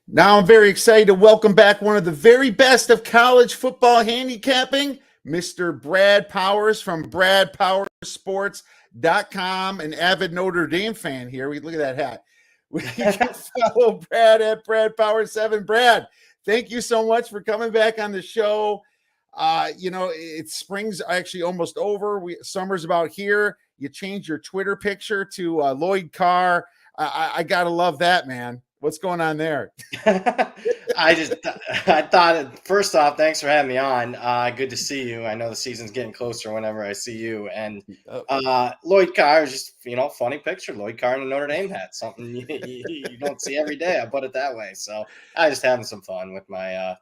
Now I'm very excited to welcome back one of the very best of college football handicapping, Mr. Brad Powers from BradPowersSports.com, an avid Notre Dame fan here. We look at that hat. We can follow Brad at Brad Powers 7. Brad, thank you so much for coming back on the show. It's spring's actually almost over. Summer's about here. You changed your Twitter picture to Lloyd Carr. I gotta love that, man. What's going on there? I thought first off, thanks for having me on. Good to see you. I know the season's getting closer whenever I see you. And Lloyd Carr is just funny picture. Lloyd Carr in a Notre Dame hat, something you don't see every day. I put it that way. So I just having some fun with my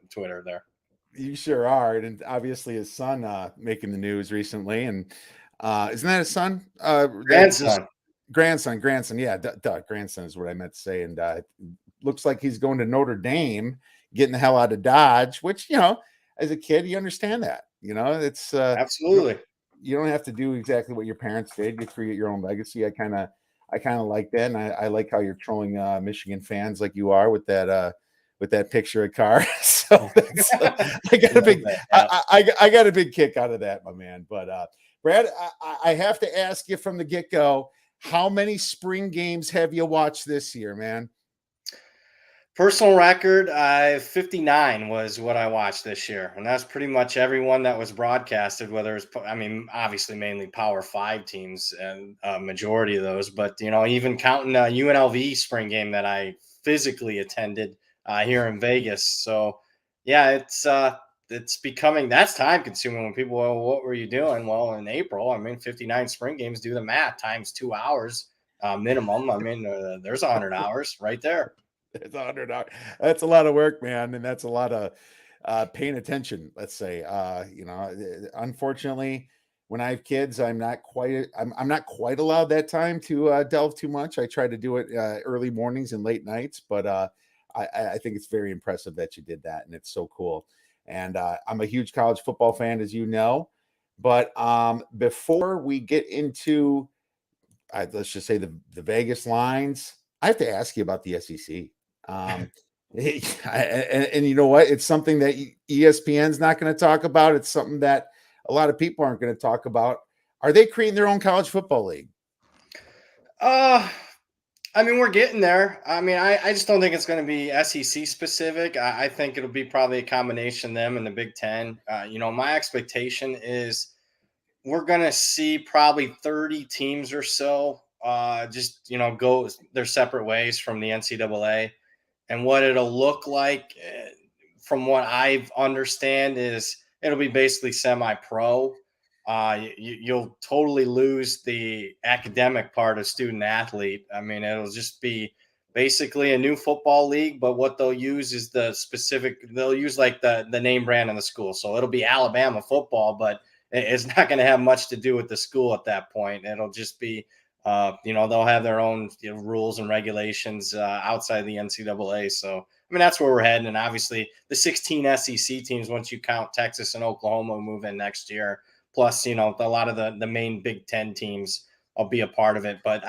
Twitter there. You sure are, and obviously his son making the news recently, and isn't that his son? Grandson. Yeah, grandson is what I meant to say. And looks like he's going to Notre Dame, getting the hell out of Dodge. Which as a kid, you understand that. It's absolutely. You don't have to do exactly what your parents did. You create your own legacy. I kind of like that, and I like how you're trolling Michigan fans like you are with that picture of Carr. So I got a big kick out of that, my man. But Brad, I have to ask you from the get-go, how many spring games have you watched this year, man? Personal record, 59 was what I watched this year. And that's pretty much everyone that was broadcasted, whether it's, obviously mainly Power 5 teams and majority of those. But, even counting UNLV spring game that I physically attended here in Vegas. So, yeah, it's becoming, that's time consuming when people, well, what were you doing? Well, in April, 59 spring games, do the math, times 2 hours minimum. There's 100 hours right there. It's 100 hours. That's a lot of work, man. And that's a lot of paying attention, let's say. Unfortunately, when I have kids, I'm not quite allowed that time to delve too much. I try to do it early mornings and late nights, but I think it's very impressive that you did that, and it's so cool. And I'm a huge college football fan, as you know. But before we get into, let's just say the Vegas lines, I have to ask you about the SEC. And you know what? It's something that ESPN's not going to talk about. It's something that a lot of people aren't going to talk about. Are they creating their own college football league? We're getting there. I just don't think it's going to be SEC specific. I think it'll be probably a combination of them and the Big Ten. My expectation is we're going to see probably 30 teams or so go their separate ways from the NCAA. And what it'll look like, from what I understand, is it'll be basically semi-pro. You'll totally lose the academic part of student athlete. It'll just be basically a new football league, but what they'll use is they'll use like the name brand in the school. So it'll be Alabama football, but it's not going to have much to do with the school at that point. It'll just be, they'll have their own rules and regulations outside the NCAA. So, that's where we're heading. And obviously the 16 SEC teams, once you count Texas and Oklahoma, move in next year. Plus, a lot of the main Big Ten teams will be a part of it. But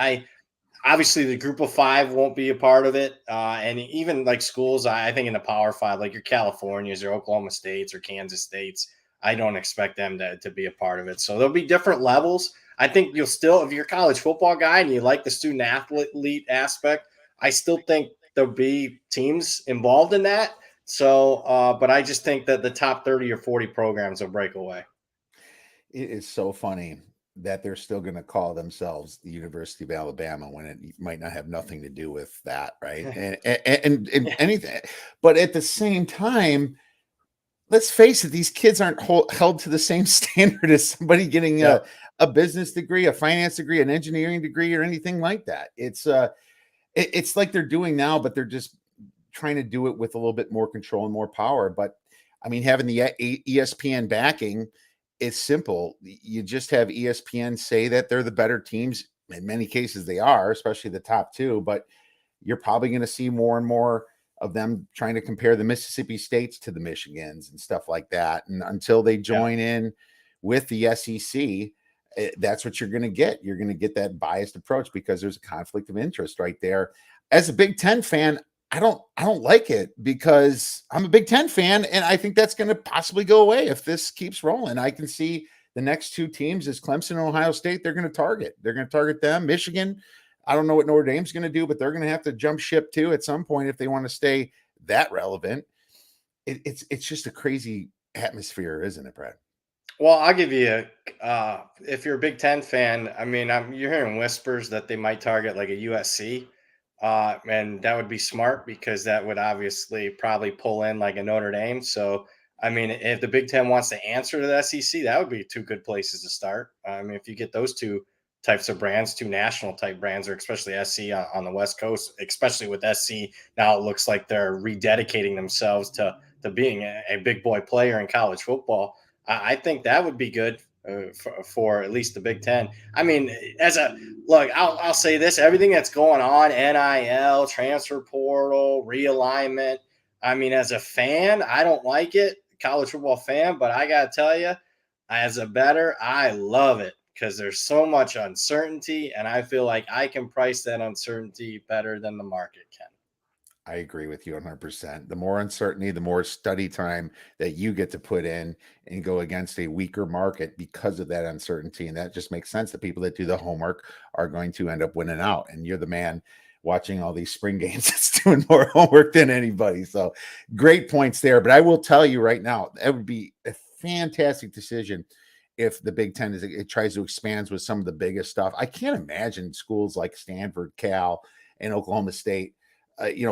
obviously the group of 5 won't be a part of it. And even like schools, I think in the Power 5, like your Californias or Oklahoma States or Kansas States, I don't expect them to be a part of it. So there'll be different levels. I think you'll still, if you're a college football guy and you like the student athlete aspect, I still think there'll be teams involved in that. So, but I just think that the top 30 or 40 programs will break away. It is so funny that they're still going to call themselves the University of Alabama when it might not have nothing to do with that, right? and anything. But at the same time, let's face it, these kids aren't held to the same standard as somebody getting a business degree, a finance degree, an engineering degree, or anything like that. It's like they're doing now, but they're just trying to do it with a little bit more control and more power. But having the ESPN backing, it's simple. You just have ESPN say that they're the better teams. In many cases, they are, especially the top 2. But you're probably going to see more and more of them trying to compare the Mississippi States to the Michigans and stuff like that. And until they join in with the SEC, that's what you're going to get. You're going to get that biased approach because there's a conflict of interest right there. As a Big Ten fan, I don't like it because I'm a Big Ten fan, and I think that's going to possibly go away if this keeps rolling. I can see the next two teams is Clemson and Ohio State. They're going to target. They're going to target them. Michigan, I don't know what Notre Dame's going to do, but they're going to have to jump ship too at some point if they want to stay that relevant. It's just a crazy atmosphere, isn't it, Brad? Well, I'll give you if you're a Big Ten fan, I mean, you're hearing whispers that they might target like a USC, and that would be smart because that would obviously probably pull in like a Notre Dame. So, I mean, if the Big Ten wants to answer to the SEC, that would be two good places to start. I mean, if you get those two types of brands, two national type brands, or especially SC on the West Coast, especially with SC now, it looks like they're rededicating themselves to being a big boy player in college football. I think that would be good for at least the Big Ten. I mean, as a look, I'll say this: everything that's going on, NIL, transfer portal, realignment. I mean, as a fan, I don't like it, college football fan, but I gotta tell you, as a bettor, I love it because there's so much uncertainty, and I feel like I can price that uncertainty better than the market can. I agree with you 100%. The more uncertainty, the more study time that you get to put in and go against a weaker market because of that uncertainty. And that just makes sense. The people that do the homework are going to end up winning out. And you're the man watching all these spring games that's doing more homework than anybody. So great points there. But I will tell you right now, that would be a fantastic decision if the Big Ten it tries to expand with some of the biggest stuff. I can't imagine schools like Stanford, Cal, and Oklahoma State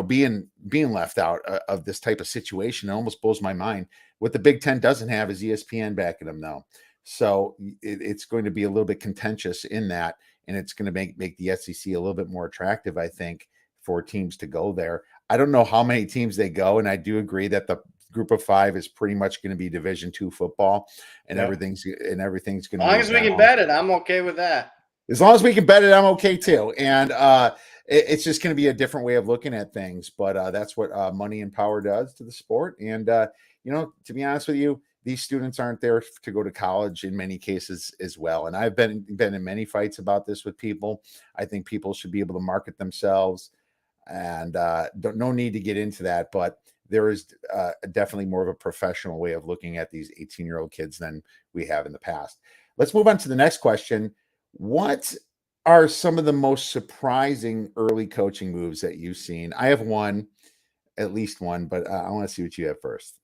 being left out of this type of situation. It almost blows my mind. What the Big Ten doesn't have is ESPN backing them now, so it's going to be a little bit contentious in that, and it's going to make the SEC a little bit more attractive, I think, for teams to go there. I don't know how many teams they go, and I do agree that the group of five is pretty much going to be Division II football, and Yep. everything's going As to long move as we can down. bet it, I'm okay with that. As long as we can bet it, I'm okay too. And it's just going to be a different way of looking at things. But that's what money and power does to the sport. And, to be honest with you, these students aren't there to go to college in many cases as well. And I've been in many fights about this with people. I think people should be able to market themselves, and no need to get into that. But there is definitely more of a professional way of looking at these 18-year-old kids than we have in the past. Let's move on to the next question. What are some of the most surprising early coaching moves that you've seen? I have one, at least one, but I want to see what you have first.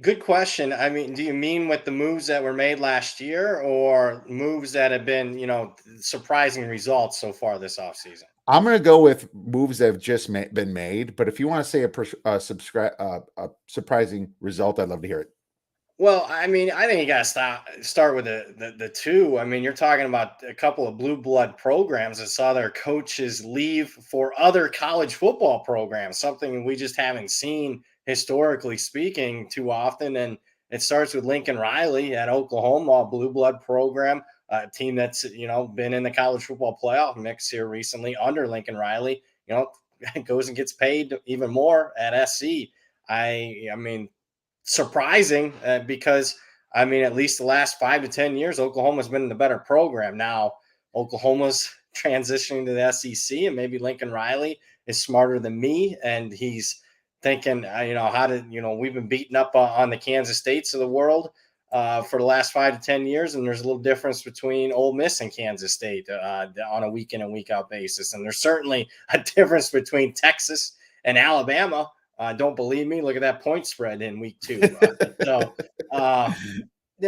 Good question. I mean, do you mean with the moves that were made last year or moves that have been, surprising results so far this offseason? I'm going to go with moves that have just been made, but if you want to say a surprising result, I'd love to hear it. Well, I mean, I think you got to start with the two. I mean, you're talking about a couple of blue blood programs that saw their coaches leave for other college football programs, something we just haven't seen historically speaking too often. And it starts with Lincoln Riley at Oklahoma, a blue blood program, a team that's been in the college football playoff mix here recently under Lincoln Riley. Goes and gets paid even more at SC. I mean, surprising because I mean, at least the last 5 to 10 years, Oklahoma's been the better program. Now, Oklahoma's transitioning to the SEC, and maybe Lincoln Riley is smarter than me, and he's thinking, how to, we've been beating up on the Kansas States of the world for the last 5 to 10 years, and there's a little difference between Ole Miss and Kansas State on a week in and week out basis, and there's certainly a difference between Texas and Alabama. Don't believe me? Look at that point spread in week 2. Uh,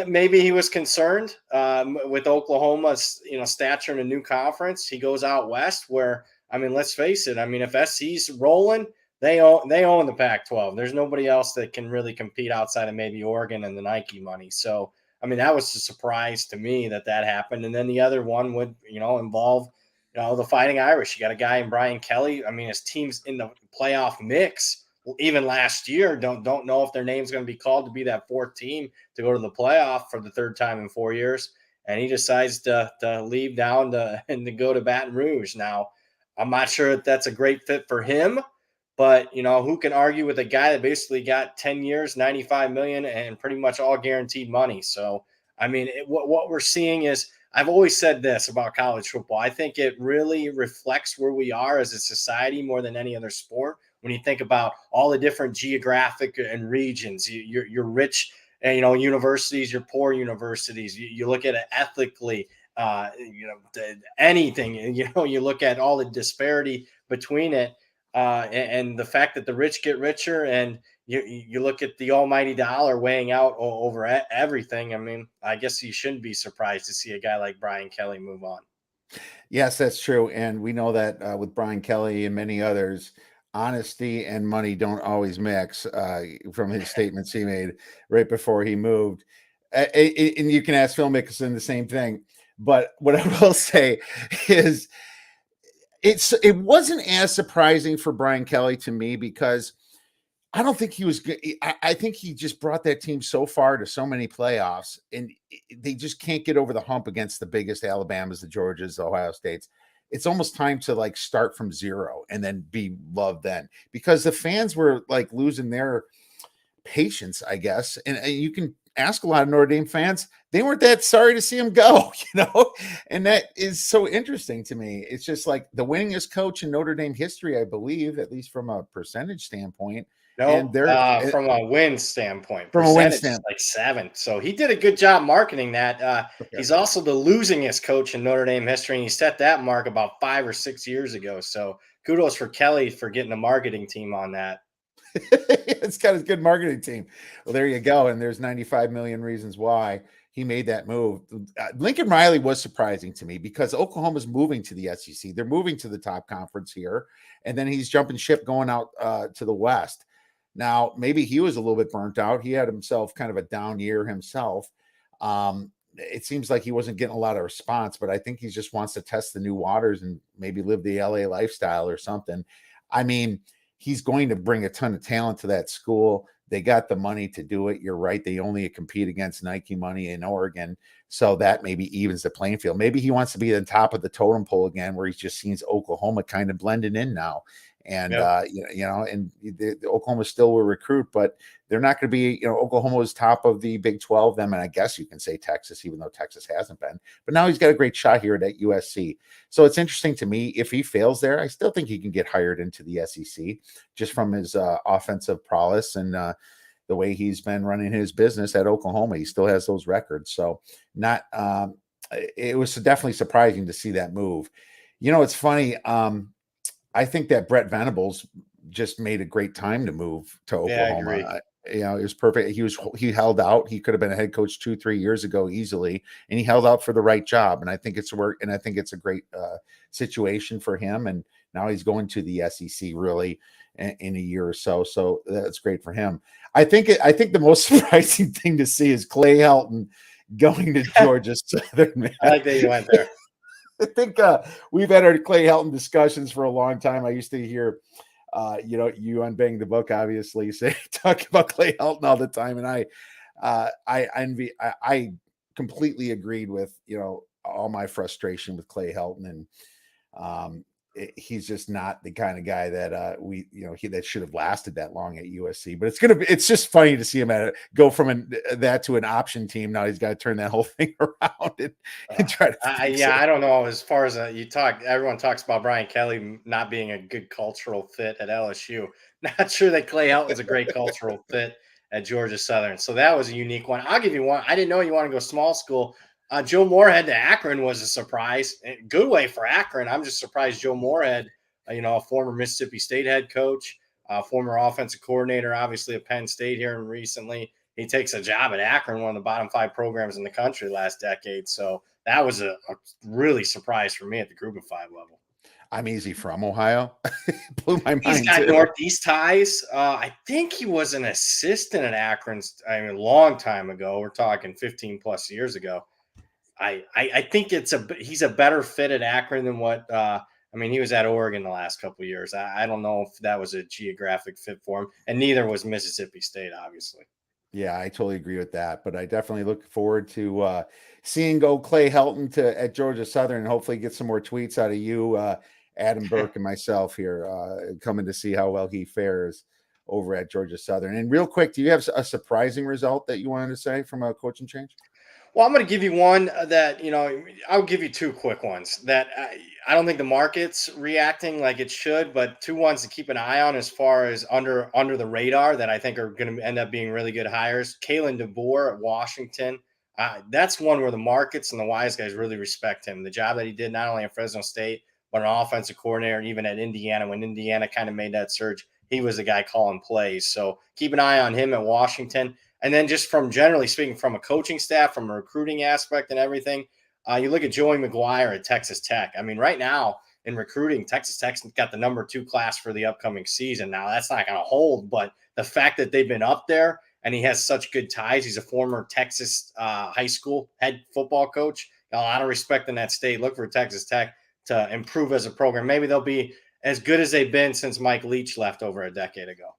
maybe he was concerned with Oklahoma's stature in a new conference. He goes out west, where I mean, let's face it. I mean, if SC's rolling, they own the Pac-12. There's nobody else that can really compete outside of maybe Oregon and the Nike money. So I mean, that was a surprise to me that happened. And then the other one would involve the Fighting Irish. You got a guy in Brian Kelly. I mean, his team's in the playoff mix even last year. Don't know if their name's going to be called to be that fourth team to go to the playoff for the third time in 4 years. And he decides to leave down and to go to Baton Rouge. Now, I'm not sure if that's a great fit for him, but who can argue with a guy that basically got 10 years, 95 million, and pretty much all guaranteed money? So, I mean, what we're seeing is, I've always said this about college football. I think it really reflects where we are as a society more than any other sport. when you think about all the different geographic and regions. You're rich, and universities, you're poor universities. You look at it ethically, anything. You look at all the disparity between it, and the fact that the rich get richer, and you look at the almighty dollar weighing out over everything. I mean, I guess you shouldn't be surprised to see a guy like Brian Kelly move on. Yes, that's true. And we know that with Brian Kelly and many others, honesty and money don't always mix from his statements he made right before he moved. And you can ask Phil Mickelson the same thing. But what I will say is it wasn't as surprising for Brian Kelly to me because I don't think he was good. I think he just brought that team so far to so many playoffs, and they just can't get over the hump against the biggest Alabamas, the Georgias, the Ohio States. It's almost time to like start from zero and then be loved then, because the fans were like losing their patience, I guess. And you can ask a lot of Notre Dame fans, they weren't that sorry to see him go, and that is so interesting to me. It's just like the winningest coach in Notre Dame history, I believe, at least from a percentage standpoint. No, And they're from a win standpoint, from a win percentage is standpoint. like 7th. So he did a good job marketing that. Okay. He's also the losingest coach in Notre Dame history, and he set that mark about 5 or 6 years ago. So kudos for Kelly for getting a marketing team on that. It's got a good marketing team. Well, there you go. And there's 95 million reasons why he made that move. Lincoln Riley was surprising to me because Oklahoma's moving to the SEC. They're moving to the top conference here. And then he's jumping ship going out to the West. Now, maybe he was a little bit burnt out. He had himself kind of a down year himself. It seems like he wasn't getting a lot of response, but I think he just wants to test the new waters and maybe live the LA lifestyle or something. I mean, he's going to bring a ton of talent to that school. They got the money to do it. You're right. They only compete against Nike money in Oregon. So that maybe evens the playing field. Maybe he wants to be at the top of the totem pole again, where he's just seen Oklahoma kind of blending in now. And, Yep. and the Oklahoma still will recruit, but they're not going to be, Oklahoma was top of the Big 12 then. And I guess you can say Texas, even though Texas hasn't been, but now he's got a great shot here at USC. So it's interesting to me. If he fails there, I still think he can get hired into the SEC just from his offensive prowess and the way he's been running his business at Oklahoma. He still has those records. So it was definitely surprising to see that move. It's funny. I think that Brett Venables just made a great time to move to Oklahoma. Yeah, It was perfect. He held out. He could have been a head coach 2-3 years ago easily, and he held out for the right job. And I think it's work. And I think it's a great situation for him. And now he's going to the SEC really in a year or so. So that's great for him. I think the most surprising thing to see is Clay Helton going to Georgia Southern. Man. I like that you went there. I think we've had our Clay Helton discussions for a long time. I used to hear, you on Bang the Book, obviously, talk about Clay Helton all the time, and I completely agreed with all my frustration with Clay Helton, and he's just not the kind of guy that that should have lasted that long at USC. But it's just funny to see him go from that to an option team. Now he's got to turn that whole thing around and try to. I don't know. As far as everyone talks about Brian Kelly not being a good cultural fit at LSU. Not sure that Clay Helton's a great cultural fit at Georgia Southern. So that was a unique one. I'll give you one. I didn't know you want to go small school. Joe Moorhead to Akron was a surprise. Good way for Akron. I'm just surprised Joe Moorhead, a former Mississippi State head coach, former offensive coordinator, obviously at Penn State here and recently. He takes a job at Akron, one of the bottom 5 programs in the country last decade. So that was a really surprise for me at the Group of 5 level. I'm easy from Ohio. Blew my mind. He's got Northeast ties. I think he was an assistant at Akron. I mean, a long time ago. We're talking 15 plus years ago. I think he's a better fit at Akron than what he was at Oregon the last couple of years. I don't know if that was a geographic fit for him, and neither was Mississippi State, obviously. Yeah, I totally agree with that. But I definitely look forward to seeing Clay Helton at Georgia Southern, and hopefully get some more tweets out of you, Adam Burke, and myself here coming to see how well he fares over at Georgia Southern. And real quick, do you have a surprising result that you wanted to say from a coaching change? Well, I'm going to give you one that, I'll give you two quick ones that I don't think the market's reacting like it should, but two ones to keep an eye on as far as under the radar that I think are going to end up being really good hires. Kalen DeBoer at Washington. That's one where the markets and the wise guys really respect him. The job that he did not only at Fresno State, but an offensive coordinator, and even at Indiana, when Indiana kind of made that surge, he was the guy calling plays. So keep an eye on him at Washington. And then just from generally speaking, from a coaching staff, from a recruiting aspect and everything, you look at Joey McGuire at Texas Tech. I mean, right now in recruiting, Texas Tech's got the #2 class for the upcoming season. Now, that's not going to hold, but the fact that they've been up there and he has such good ties, he's a former Texas high school head football coach. Got a lot of respect in that state. Look for Texas Tech to improve as a program. Maybe they'll be as good as they've been since Mike Leach left over a decade ago.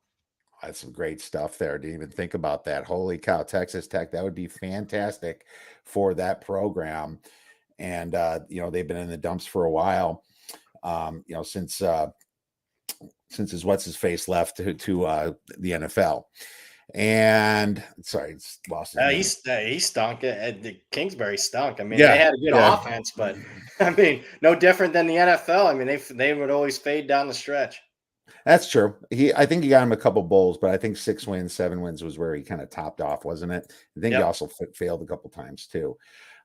That's some great stuff there. Didn't even think about that. Holy cow, Texas Tech. That would be fantastic for that program. And they've been in the dumps for a while. Since his what's his face left to the NFL. And sorry, it's lost his name. He stunk. The Kingsbury stunk. I mean, they Yeah, had a good yeah. offense, but I mean, no different than the NFL. I mean, they would always fade down the stretch. That's true. I think he got him a couple bowls, but I think 6 wins, 7 wins was where he kind of topped off, wasn't it? I think he Yep. also failed a couple times too.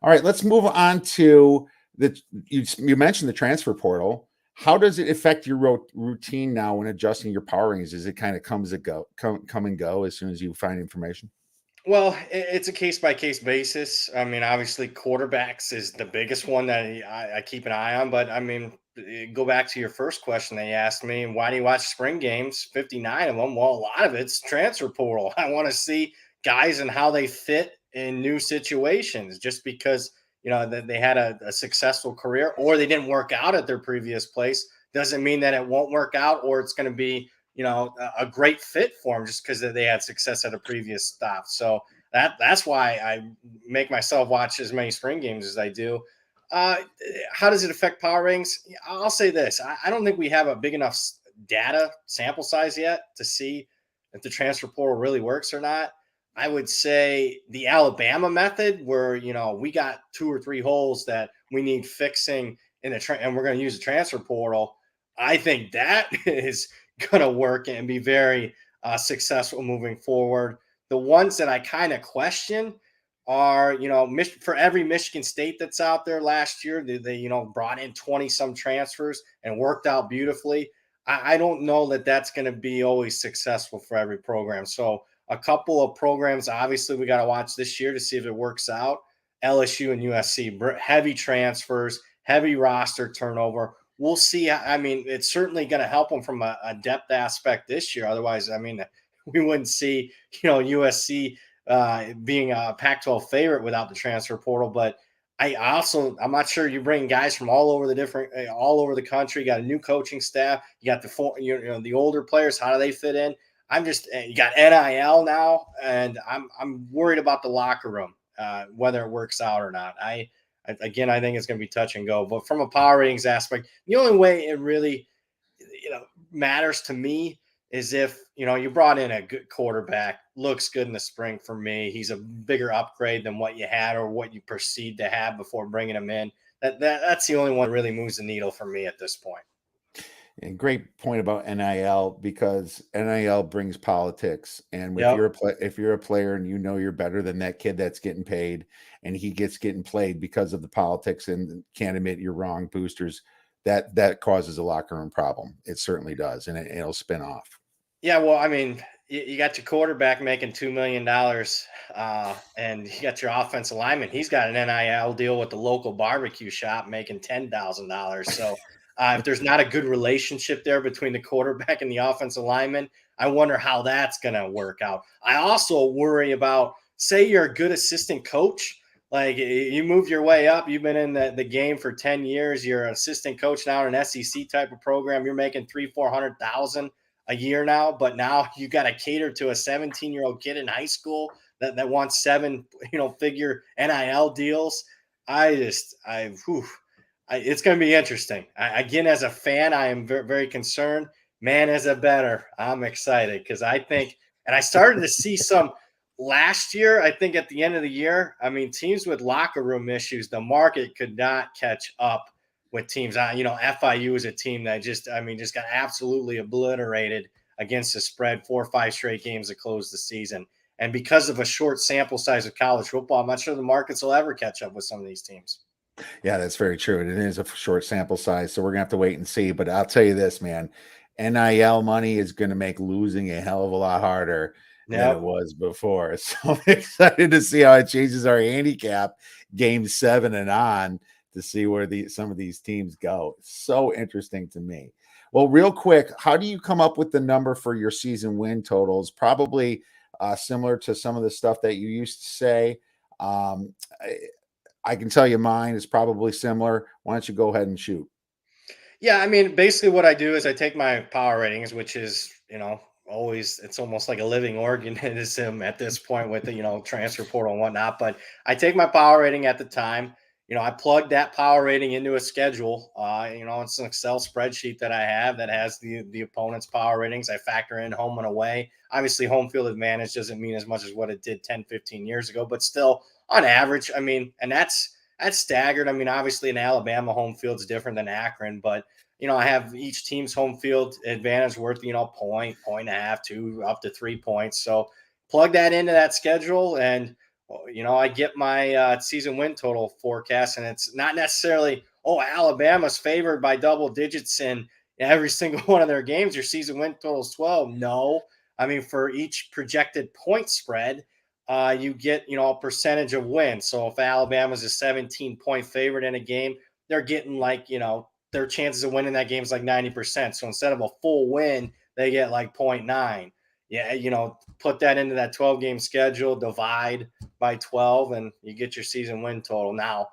All right, let's move on to you mentioned the transfer portal. How does it affect your routine now when adjusting your power rankings? Is it kind of come and go as soon as you find information? Well, it's a case by case basis. I mean, obviously, quarterbacks is the biggest one that I keep an eye on. But I mean, go back to your first question that you asked me: why do you watch spring games? 59 of them. Well, a lot of it's transfer portal. I want to see guys and how they fit in new situations. Just because that they had a successful career or they didn't work out at their previous place doesn't mean that it won't work out or it's going to be a great fit for them just because they had success at a previous stop. So that's why I make myself watch as many spring games as I do. Uh, how does it affect power rings? I'll say this: I don't think we have a big enough data sample size yet to see if the transfer portal really works or not. I would say the Alabama method, where we got 2 or 3 holes that we need fixing in and we're going to use the transfer portal. I think that is going to work and be very successful moving forward. The ones that I kind of question are, for every Michigan State that's out there last year, they brought in 20 some transfers and worked out beautifully. I don't know that that's going to be always successful for every program. So a couple of programs, obviously, we got to watch this year to see if it works out. LSU and USC, heavy transfers, heavy roster turnover. We'll see. I mean, it's certainly going to help them from a depth aspect this year. Otherwise, I mean, we wouldn't see, USC being a Pac-12 favorite without the transfer portal. But I'm not sure you bring guys from all over the country. You got a new coaching staff. You got the older players. How do they fit in? You got NIL now, and I'm worried about the locker room, whether it works out or not. I think it's going to be touch and go. But from a power ratings aspect, the only way it really, matters to me is if you brought in a good quarterback, looks good in the spring for me. He's a bigger upgrade than what you had or what you perceived to have before bringing him in. That's the only one that really moves the needle for me at this point. And great point about NIL because NIL brings politics. And if Yep. you're a player and you're better than that kid that's getting paid, and he getting played because of the politics and can't admit you're wrong, boosters, that causes a locker room problem. It certainly does, and it'll spin off. Yeah, well, I mean, you got your quarterback making $2 million, and you got your offensive lineman. He's got an NIL deal with the local barbecue shop, making $10,000. So, if there's not a good relationship there between the quarterback and the offensive lineman, I wonder how that's going to work out. I also worry about, say, you're a good assistant coach. Like you moved your way up, you've been in the game for 10 years. You're an assistant coach now in an SEC type of program. You're making 300,000-400,000 a year now, but now you got to cater to a 17-year-old kid in high school that wants 7-figure NIL deals. It's going to be interesting. Again, as a fan, I am very, very concerned. Man, as a bettor, I'm excited because I think, and I started to see some last year, I think at the end of the year, I mean, teams with locker room issues, the market could not catch up with teams. FIU is a team that just got absolutely obliterated against the spread 4 or 5 straight games to close the season. And because of a short sample size of college football, I'm not sure the markets will ever catch up with some of these teams. Yeah, that's very true. It is a short sample size, so we're gonna have to wait and see. But I'll tell you this, man, NIL money is gonna make losing a hell of a lot harder than it Yep. was before. So I'm excited to see how it changes our handicap game 7 and on to see where some of these teams go. So interesting to me. Well, real quick, how do you come up with the number for your season win totals? Probably similar to some of the stuff that you used to say. Um, I can tell you mine is probably similar. Why don't you go ahead and shoot? Yeah, I mean, basically what I do is I take my power ratings, which is, always it's almost like a living organism at this point with the, transfer portal and whatnot. But I take my power rating at the time. I plug that power rating into a schedule. It's an Excel spreadsheet that I have that has the opponent's power ratings. I factor in home and away. Obviously, home field advantage doesn't mean as much as what it did 10, 15 years ago, but still on average, I mean, and that's staggered. I mean, obviously, in Alabama, home field's different than Akron, but I have each team's home field advantage worth, point and a half, 2 up to 3 points. So plug that into that schedule, and I get my season win total forecast, and it's not necessarily Alabama's favored by double digits in every single one of their games. Your season win total is 12. No, I mean for each projected point spread, you get a percentage of wins. So if Alabama's a 17-point favorite in a game, they're getting like their chances of winning that game is like 90%. So instead of a full win, they get like 0.9. Yeah, put that into that 12 game schedule, divide by 12, and you get your season win total. Now,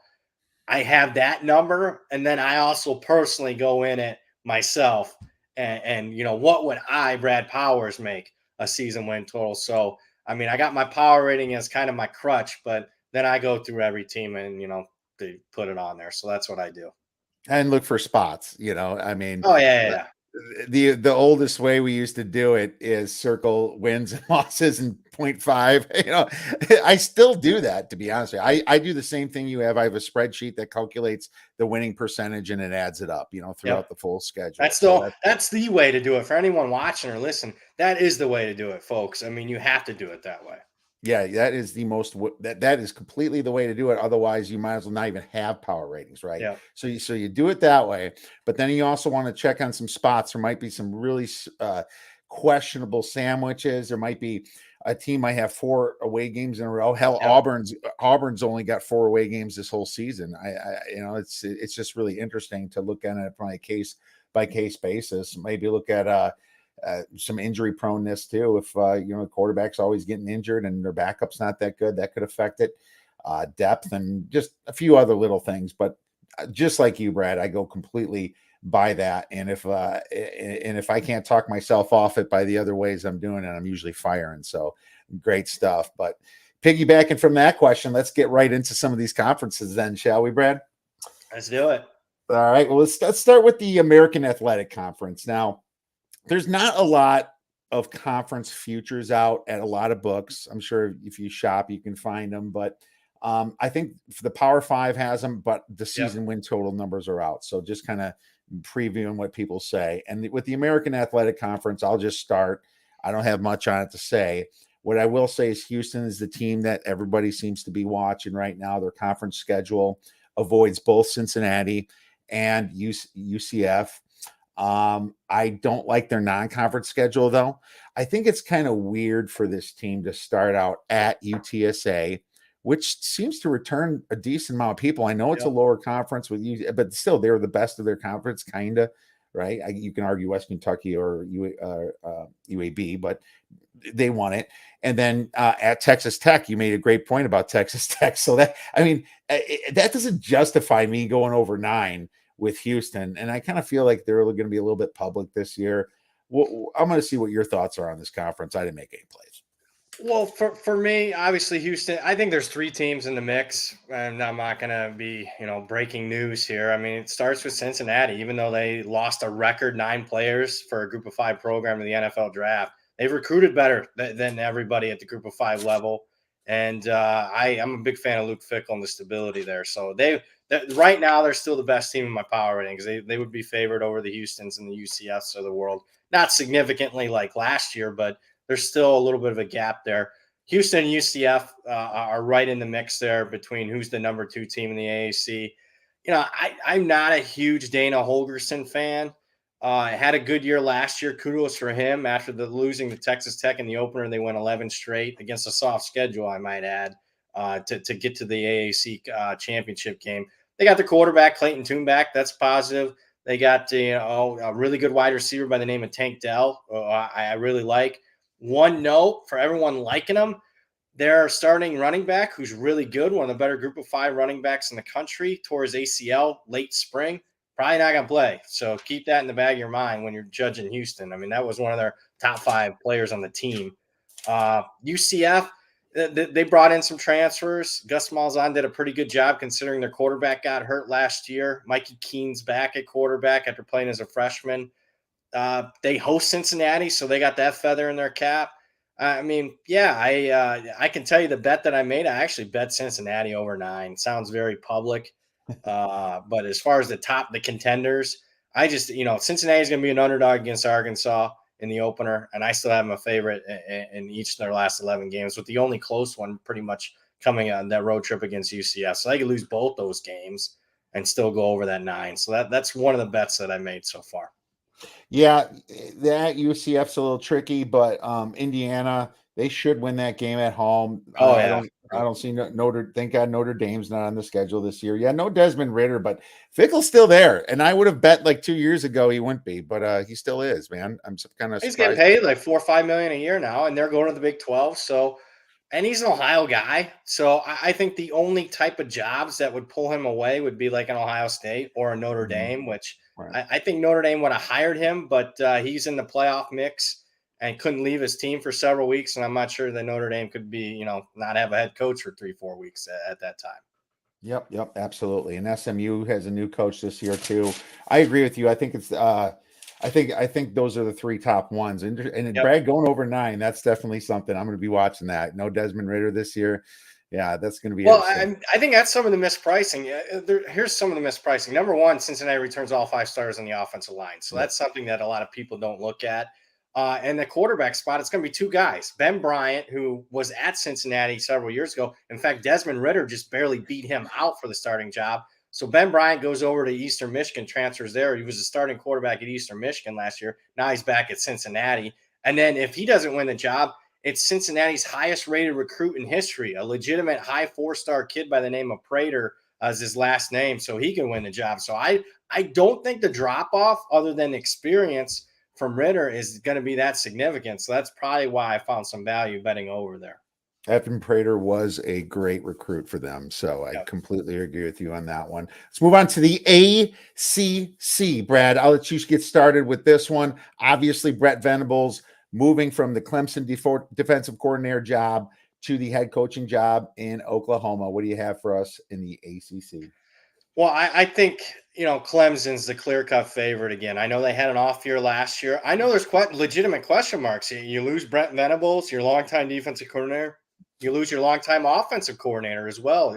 I have that number, and then I also personally go in it myself. And what would Brad Powers, make a season win total? So, I mean, I got my power rating as kind of my crutch, but then I go through every team and, they put it on there. So that's what I do. And look for spots. I mean, Oh, yeah. the oldest way we used to do it is circle wins and losses and point 0.5. I still do that, to be honest with you. I do the same thing you have. I have a spreadsheet that calculates the winning percentage and it adds it up, throughout Yep. the full schedule. That's the way to do it for anyone watching or listening. That is the way to do it, folks. I mean, you have to do it that way. Yeah, that is the most that is completely the way to do it. Otherwise, you might as well not even have power ratings, right? Yeah. So you do it that way, but then you also want to check on some spots. There might be some really questionable sandwiches. There might be a team might have 4 away games in a row. Hell, Yep. Auburn's only got 4 away games this whole season. It's just really interesting to look at it from a case by case basis. Maybe look at some injury proneness too. If the quarterback's always getting injured and their backup's not that good, that could affect it. Depth and just a few other little things. But just like you, Brad, I go completely by that. And if I can't talk myself off it by the other ways I'm doing it, I'm usually firing. So great stuff. But piggybacking from that question, let's get right into some of these conferences then, shall we, Brad? Let's do it. All right. Well, let's start with the American Athletic Conference. Now, there's not a lot of conference futures out at a lot of books. I'm sure if you shop, you can find them. But I think the Power Five has them, but the season win total numbers are out. So just kind of previewing what people say. And with the American Athletic Conference, I'll just start. I don't have much on it to say. What I will say is Houston is the team that everybody seems to be watching right now. Their conference schedule avoids both Cincinnati and UCF. I don't like their non-conference schedule, though. I think it's kind of weird for this team to start out at UTSA, which seems to return a decent amount of people. I know it's a lower conference with you, but still, they're the best of their conference, kind of, right? You can argue West Kentucky or UAB, but they won it. And then at Texas Tech, you made a great point about Texas Tech. So that doesn't justify me going over 9 with Houston. And I kind of feel like they're going to be a little bit public this year. Well, I'm going to see what your thoughts are on this conference. I didn't make any plays. Well, for me, obviously Houston, I think there's 3 teams in the mix, and I'm not going to be, breaking news here. I mean, it starts with Cincinnati, even though they lost a record 9 players for a group of 5 program in the NFL draft. they've recruited better than everybody at the Group of 5 level. And I'm a big fan of Luke Fickell and the stability there. So right now they're still the best team in my power ratings. They would be favored over the Houstons and the UCFs of the world. Not significantly like last year, but there's still a little bit of a gap there. Houston and UCF are right in the mix there between who's the number 2 team in the AAC. I'm not a huge Dana Holgerson fan. Had a good year last year. Kudos for him. After losing to Texas Tech in the opener, they went 11 straight against a soft schedule, I might add, to get to the AAC championship game. They got the quarterback, Clayton Tune, back. That's positive. They got a really good wide receiver by the name of Tank Dell. I really like. One note for everyone liking them, their starting running back, who's really good, one of the better Group of 5 running backs in the country, tore his ACL late spring. Probably not going to play. So keep that in the back of your mind when you're judging Houston. I mean, that was one of their top 5 players on the team. UCF, they brought in some transfers. Gus Malzahn did a pretty good job considering their quarterback got hurt last year. Mikey Keene's back at quarterback after playing as a freshman. They host Cincinnati, so they got that feather in their cap. I mean, yeah, I can tell you the bet that I made. I actually bet Cincinnati over 9. Sounds very public. But as far as the contenders, I just, Cincinnati's going to be an underdog against Arkansas in the opener, and I still have them a favorite in each of their last 11 games, with the only close one pretty much coming on that road trip against UCF. So they could lose both those games and still go over that 9. So that's one of the bets that I made so far. Yeah, that UCF's a little tricky, but Indiana, they should win that game at home. Oh, yeah. I don't see thank God Notre Dame's not on the schedule this year. Yeah, no Desmond Ridder, but Fickle's still there. And I would have bet like 2 years ago he wouldn't be, but he still is, man. I'm kind of He's surprised. getting paid like $4 or $5 million a year now, and they're going to the Big 12. So, and he's an Ohio guy. So I think the only type of jobs that would pull him away would be like an Ohio State or a Notre Dame, which Right. I think Notre Dame would have hired him, but he's in the playoff mix and couldn't leave his team for several weeks. And I'm not sure that Notre Dame could be, not have a head coach for 3-4 weeks at that time. Yep, absolutely. And SMU has a new coach this year too. I agree with you. I think it's I think those are the 3 top ones. And Yep. Brad going over 9, that's definitely something. I'm going to be watching that. No Desmond Ridder this year. Yeah, that's going to be I think that's some of the mispricing. Here's some of the mispricing. Number one, Cincinnati returns all 5 stars on the offensive line. So that's something that a lot of people don't look at. And the quarterback spot, it's going to be 2 guys. Ben Bryant, who was at Cincinnati several years ago. In fact, Desmond Ridder just barely beat him out for the starting job. So Ben Bryant goes over to Eastern Michigan, transfers there. He was a starting quarterback at Eastern Michigan last year. Now he's back at Cincinnati. And then if he doesn't win the job, it's Cincinnati's highest rated recruit in history, a legitimate high 4-star kid by the name of Prater as his last name, so he can win the job. So I don't think the drop off, other than experience from Ridder, is going to be that significant. So that's probably why I found some value betting over there. Evan Prater was a great recruit for them. So I completely agree with you on that one. Let's move on to the ACC. Brad, I'll let you get started with this one. Obviously, Brett Venables moving from the Clemson defensive coordinator job to the head coaching job in Oklahoma. What do you have for us in the ACC? Well, I think, Clemson's the clear-cut favorite again. I know they had an off year last year. I know there's quite legitimate question marks. You lose Brent Venables, your longtime defensive coordinator. You lose your longtime offensive coordinator as well.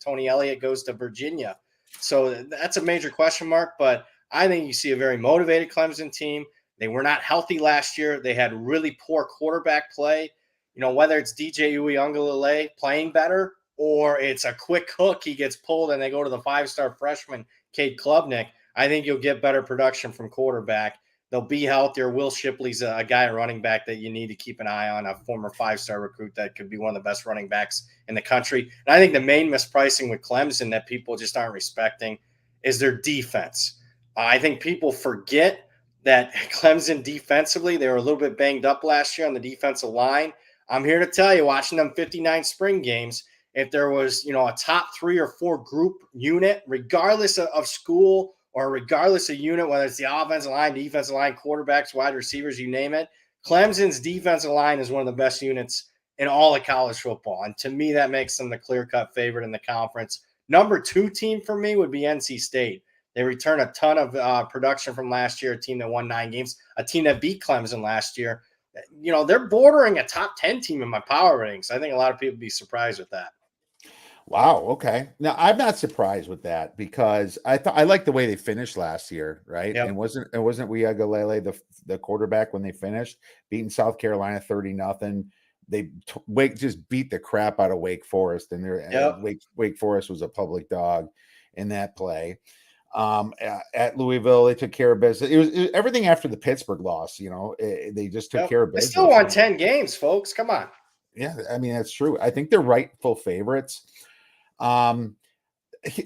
Tony Elliott goes to Virginia. So that's a major question mark. But I think you see a very motivated Clemson team. They were not healthy last year. They had really poor quarterback play. Whether it's DJ Uiagalelei playing better or it's a quick hook, he gets pulled and they go to the 5-star freshman, Cade Klubnik, I think you'll get better production from quarterback. They'll be healthier. Will Shipley's a guy at running back that you need to keep an eye on, a former 5-star recruit that could be one of the best running backs in the country. And I think the main mispricing with Clemson that people just aren't respecting is their defense. I think people forget that Clemson defensively, they were a little bit banged up last year on the defensive line. I'm here to tell you, watching them 59 spring games, if there was, a top 3 or 4 group unit, regardless of school or regardless of unit, whether it's the offensive line, defensive line, quarterbacks, wide receivers, you name it, Clemson's defensive line is one of the best units in all of college football. And to me, that makes them the clear-cut favorite in the conference. Number 2 team for me would be NC State. They return a ton of production from last year, a team that won 9 games, a team that beat Clemson last year. they're bordering a top 10 team in my power ratings. I think a lot of people would be surprised with that. Wow. Okay. Now I'm not surprised with that because I like the way they finished last year, right? Yep. And wasn't Galele the quarterback when they finished beating South Carolina 30-0. They Wake just beat the crap out of Wake Forest, and Yep. Wake Forest was a public dog in that play. At Louisville, they took care of business. It was everything after the Pittsburgh loss. They just took Yep. care of They still business. won 10 games, folks. Come on. Yeah, I mean that's true. I think they're rightful favorites. Um,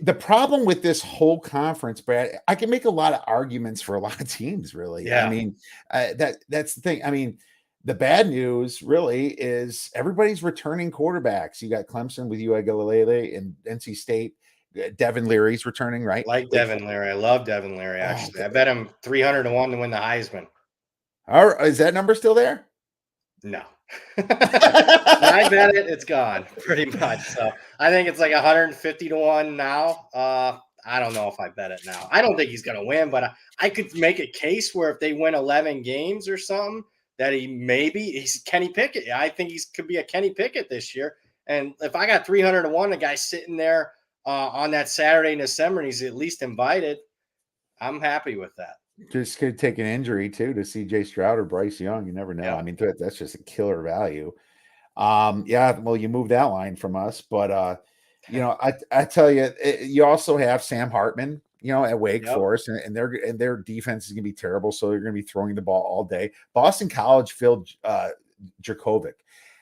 the problem with this whole conference, Brad, I can make a lot of arguments for a lot of teams. Really, I Yeah. mean that's the thing. I mean, the bad news really is everybody's returning quarterbacks. You got Clemson with Uiagalelei and NC State. Devin Leary's returning, right? Like Devin Leary. I love Devin Leary, Oh, actually. I bet him 300-1 to win the Heisman. is that number still there? No. When I bet it, it's gone pretty much. So I think it's like 150-1 now. I don't know if I bet it now. I don't think he's going to win, but I could make a case where if they win 11 games or something, that he's Kenny Pickett. I think he could be a Kenny Pickett this year. And if I got 300-1, the guy sitting there on that Saturday in December, and he's at least invited, I'm happy with that. Just could take an injury too to CJ Stroud or Bryce Young. You never know. Yep. I mean, that's just a killer value. Yeah, well, you moved that line from us, but I tell you, you also have Sam Hartman, at Wake Forest, and their defense is going to be terrible, so they're going to be throwing the ball all day. Boston College filled Dracovic.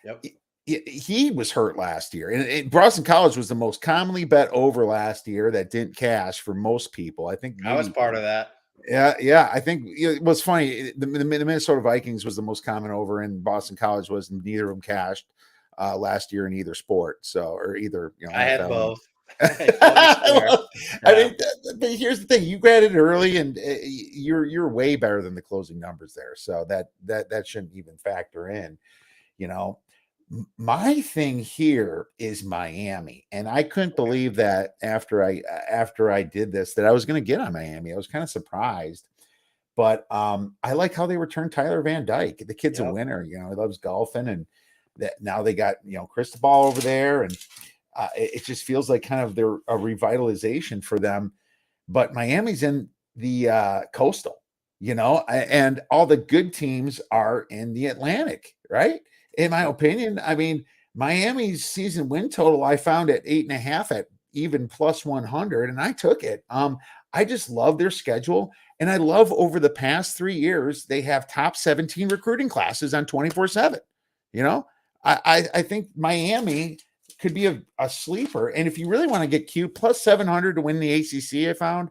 Yep. He was hurt last year, and Boston College was the most commonly bet over last year that didn't cash for most people. I think I was part of that. Yeah. I think it was funny. The Minnesota Vikings was the most common over, and Boston College was. Neither of them cashed last year in either sport. So, or either, I had both. I mean, but here's the thing: you grabbed it early, and you're way better than the closing numbers there. So that shouldn't even factor in. My thing here is Miami, and I couldn't believe that after I did this that I was going to get on Miami. I was kind of surprised, but I like how they returned Tyler Van Dyke. The kid's a winner. He loves golfing, and that now they got Cristobal over there, and it just feels like kind of a revitalization for them. But Miami's in the coastal, and all the good teams are in the Atlantic, right? In my opinion, I mean, Miami's season win total I found at 8.5 at even plus 100, and I took it. I just love their schedule, and I love over the past 3 years they have top 17 recruiting classes on 24/7. I think Miami could be a sleeper, and if you really want to get cute, plus 700 to win the ACC. I found.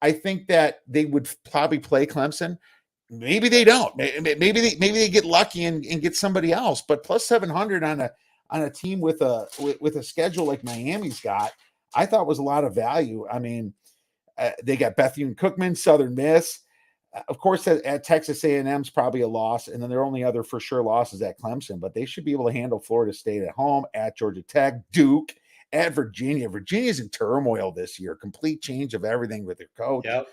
I think that they would probably play Clemson. Maybe they don't. Maybe they get lucky and get somebody else. But plus 700 on a team with a schedule like Miami's got, I thought was a lot of value. I mean, they got Bethune-Cookman, Southern Miss, of course. At Texas A&M's probably a loss, and then their only other for sure losses at Clemson. But they should be able to handle Florida State at home, at Georgia Tech, Duke, at Virginia. Virginia's in turmoil this year. Complete change of everything with their coach. Yep.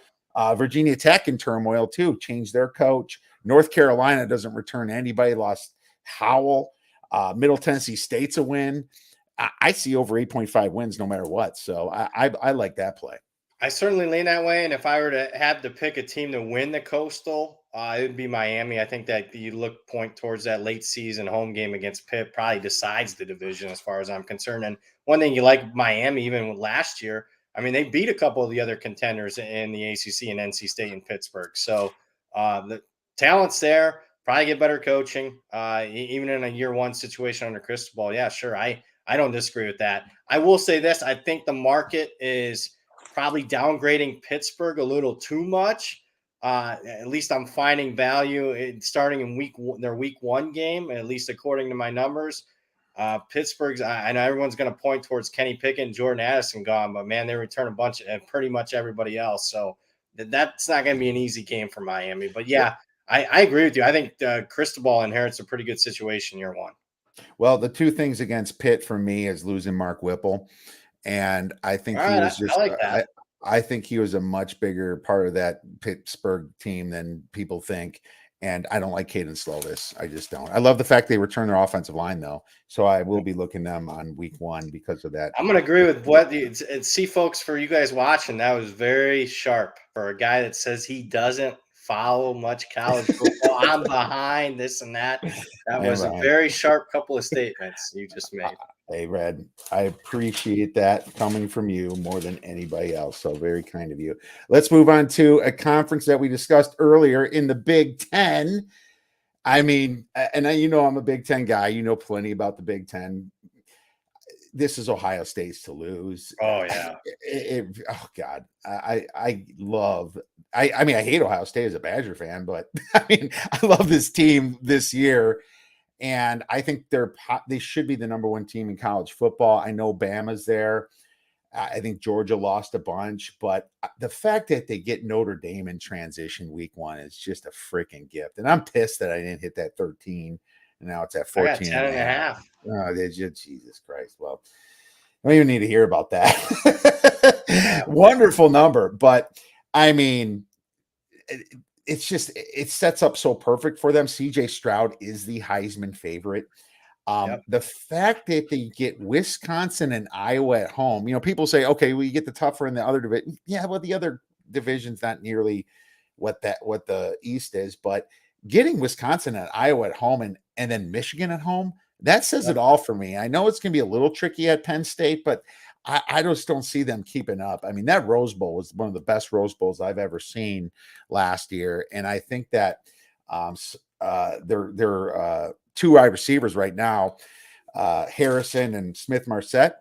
Virginia Tech in turmoil too, changed their coach. North Carolina doesn't return anybody, lost Howell. Middle Tennessee State's a win. I see over 8.5 wins no matter what. So I like that play. I certainly lean that way. And if I were to have to pick a team to win the Coastal, it would be Miami. I think that you point towards that late season home game against Pitt probably decides the division as far as I'm concerned. And one thing you like Miami, even last year, I mean, they beat a couple of the other contenders in the ACC and NC State and Pittsburgh. So the talent's there. Probably get better coaching, even in a year one situation under Cristobal. Yeah, sure. I don't disagree with that. I will say this. I think the market is probably downgrading Pittsburgh a little too much. At least I'm finding value starting in their week one game, at least according to my numbers. Pittsburgh's, I know everyone's going to point towards Kenny Pickett and Jordan Addison gone, but man, they return a bunch of pretty much everybody else. So that's not going to be an easy game for Miami. But yeah, I agree with you. I think Cristobal inherits a pretty good situation year one. Well, the two things against Pitt for me is losing Mark Whipple. And I think he was just, I think he was a much bigger part of that Pittsburgh team than people think. And I don't like Caden Slovis. I just don't. I love the fact they return their offensive line, though. So I will be looking them on week 1 because of that. I'm going to agree with what see, folks, for you guys watching, that was very sharp for a guy that says he doesn't follow much college football. I'm behind this and that. That was a very sharp couple of statements you just made. Hey, Red, I appreciate that coming from you more than anybody else. So very kind of you. Let's move on to a conference that we discussed earlier in the Big Ten. I mean, and you know I'm a Big Ten guy. You know plenty about the Big Ten. This is Ohio State's to lose. Oh yeah. Oh God. I love. I mean, I hate Ohio State as a Badger fan, but I mean, I love this team this year, and I think they should be the number 1 team in college football. I know Bama's there. I think Georgia lost a bunch, but the fact that they get Notre Dame in transition week 1 is just a freaking gift. And I'm pissed that I didn't hit that 13. And now it's at 14 I got 10 and a half. Oh, Jesus Christ. Well, I don't even need to hear about that. Wonderful number. But I mean, it sets up so perfect for them. CJ Stroud is the Heisman favorite. The fact that they get Wisconsin and Iowa at home, you know, people say, okay, well, you get the tougher in the other division. Yeah, well, the other division's not nearly what the East is, but getting Wisconsin and Iowa at home and then Michigan at home, that says it all for me. I know it's going to be a little tricky at Penn State, but I just don't see them keeping up. I mean, that Rose Bowl was one of the best Rose Bowls I've ever seen last year. And I think that they're 2 wide receivers right now, Harrison and Smith-Marset,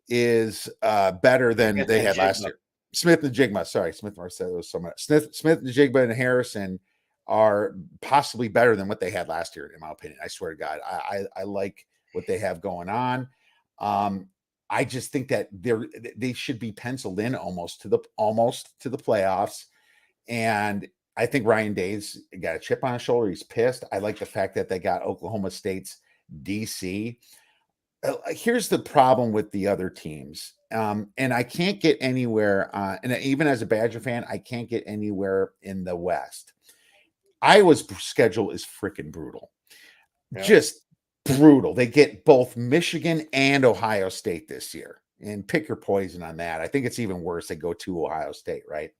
is better than they had last year. Smith-Marset was so much. Smith-Njigba and Harrison are possibly better than what they had last year, in my opinion. I swear to God, I like what they have going on. I just think that they should be penciled in almost to the playoffs. And I think Ryan Day's got a chip on his shoulder. He's pissed. I like the fact that they got Oklahoma State's DC. Here's the problem with the other teams. And I can't get anywhere. And even as a Badger fan, I can't get anywhere in the West. Iowa's schedule is freaking brutal. Yeah. Just brutal. They get both Michigan and Ohio State this year. And pick your poison on that. I think it's even worse. They go to Ohio State, right?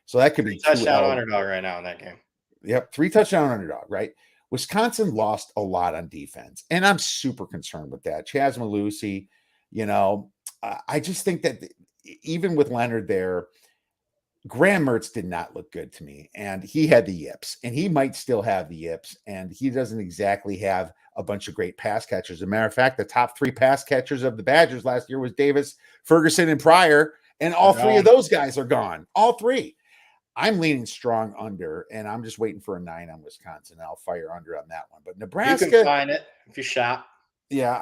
So that could be touchdown underdog right now in that game. Yep, 3 touchdown underdog, right? Wisconsin lost a lot on defense, and I'm super concerned with that. Chaz Malusi, you know, I just think that even with Leonard there, Graham Mertz did not look good to me, and he had the yips, and he might still have the yips, and he doesn't exactly have a bunch of great pass catchers. As a matter of fact, the top 3 pass catchers of the Badgers last year was Davis, Ferguson, and Pryor, and all 3 of those guys are gone. All 3. I'm leaning strong under, and I'm just waiting for a 9 on Wisconsin. I'll fire under on that one. But Nebraska, you can find it if you shop. Yeah,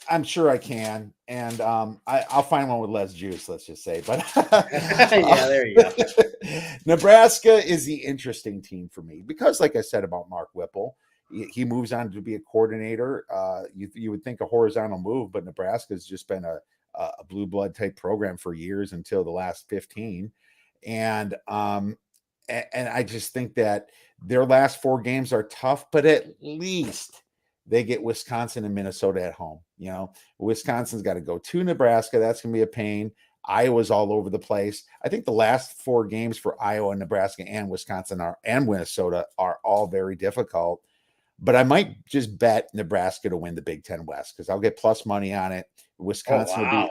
I'm sure I can, and I'll find one with less juice. Let's just say, but yeah, there you go. Nebraska is the interesting team for me because, like I said about Mark Whipple, he moves on to be a coordinator. You would think a horizontal move, but Nebraska has just been a blue blood type program for years until the last 15. And I just think that their last 4 games are tough, but at least they get Wisconsin and Minnesota at home. You know, Wisconsin's got to go to Nebraska. That's going to be a pain. Iowa's all over the place. I think the last 4 games for Iowa, Nebraska, and Wisconsin and Minnesota are all very difficult. But I might just bet Nebraska to win the Big Ten West because I'll get plus money on it. Wisconsin will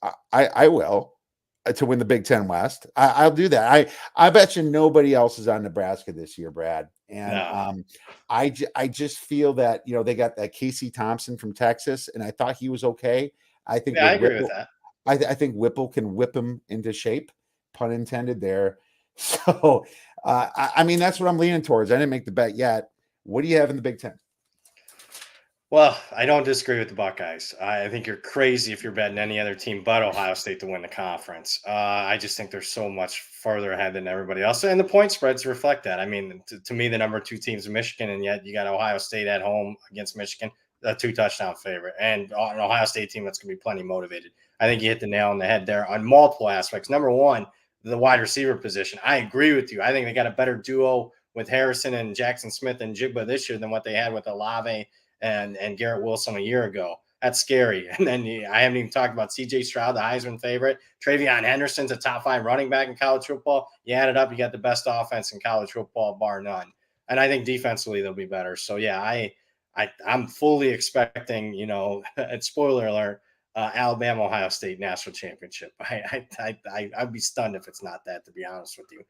be. I will. To win the Big Ten West. I'll do that. I bet you nobody else is on Nebraska this year, Brad. And no. I just feel that, you know, they got that Casey Thompson from Texas, and I thought he was okay. I think I agree with that. I think Whipple can whip him into shape, pun intended there. So, I mean, that's what I'm leaning towards. I didn't make the bet yet. What do you have in the Big Ten? Well, I don't disagree with the Buckeyes. I think you're crazy if you're betting any other team but Ohio State to win the conference. I just think they're so much farther ahead than everybody else. And the point spreads reflect that. I mean, to me, the number 2 team's is Michigan, and yet you got Ohio State at home against Michigan, a 2-touchdown favorite, and an Ohio State team that's going to be plenty motivated. I think you hit the nail on the head there on multiple aspects. Number 1, the wide receiver position. I agree with you. I think they got a better duo with Harrison and Jackson Smith and Jigba this year than what they had with Olave and Garrett Wilson a year ago. That's scary. And then I haven't even talked about C.J. Stroud, the Heisman favorite. Travion Henderson's a top 5 running back in college football. You add it up, you got the best offense in college football, bar none. And I think defensively they'll be better. So yeah, I'm fully expecting, and spoiler alert, Alabama Ohio State national championship. I'd be stunned if it's not that, to be honest with you.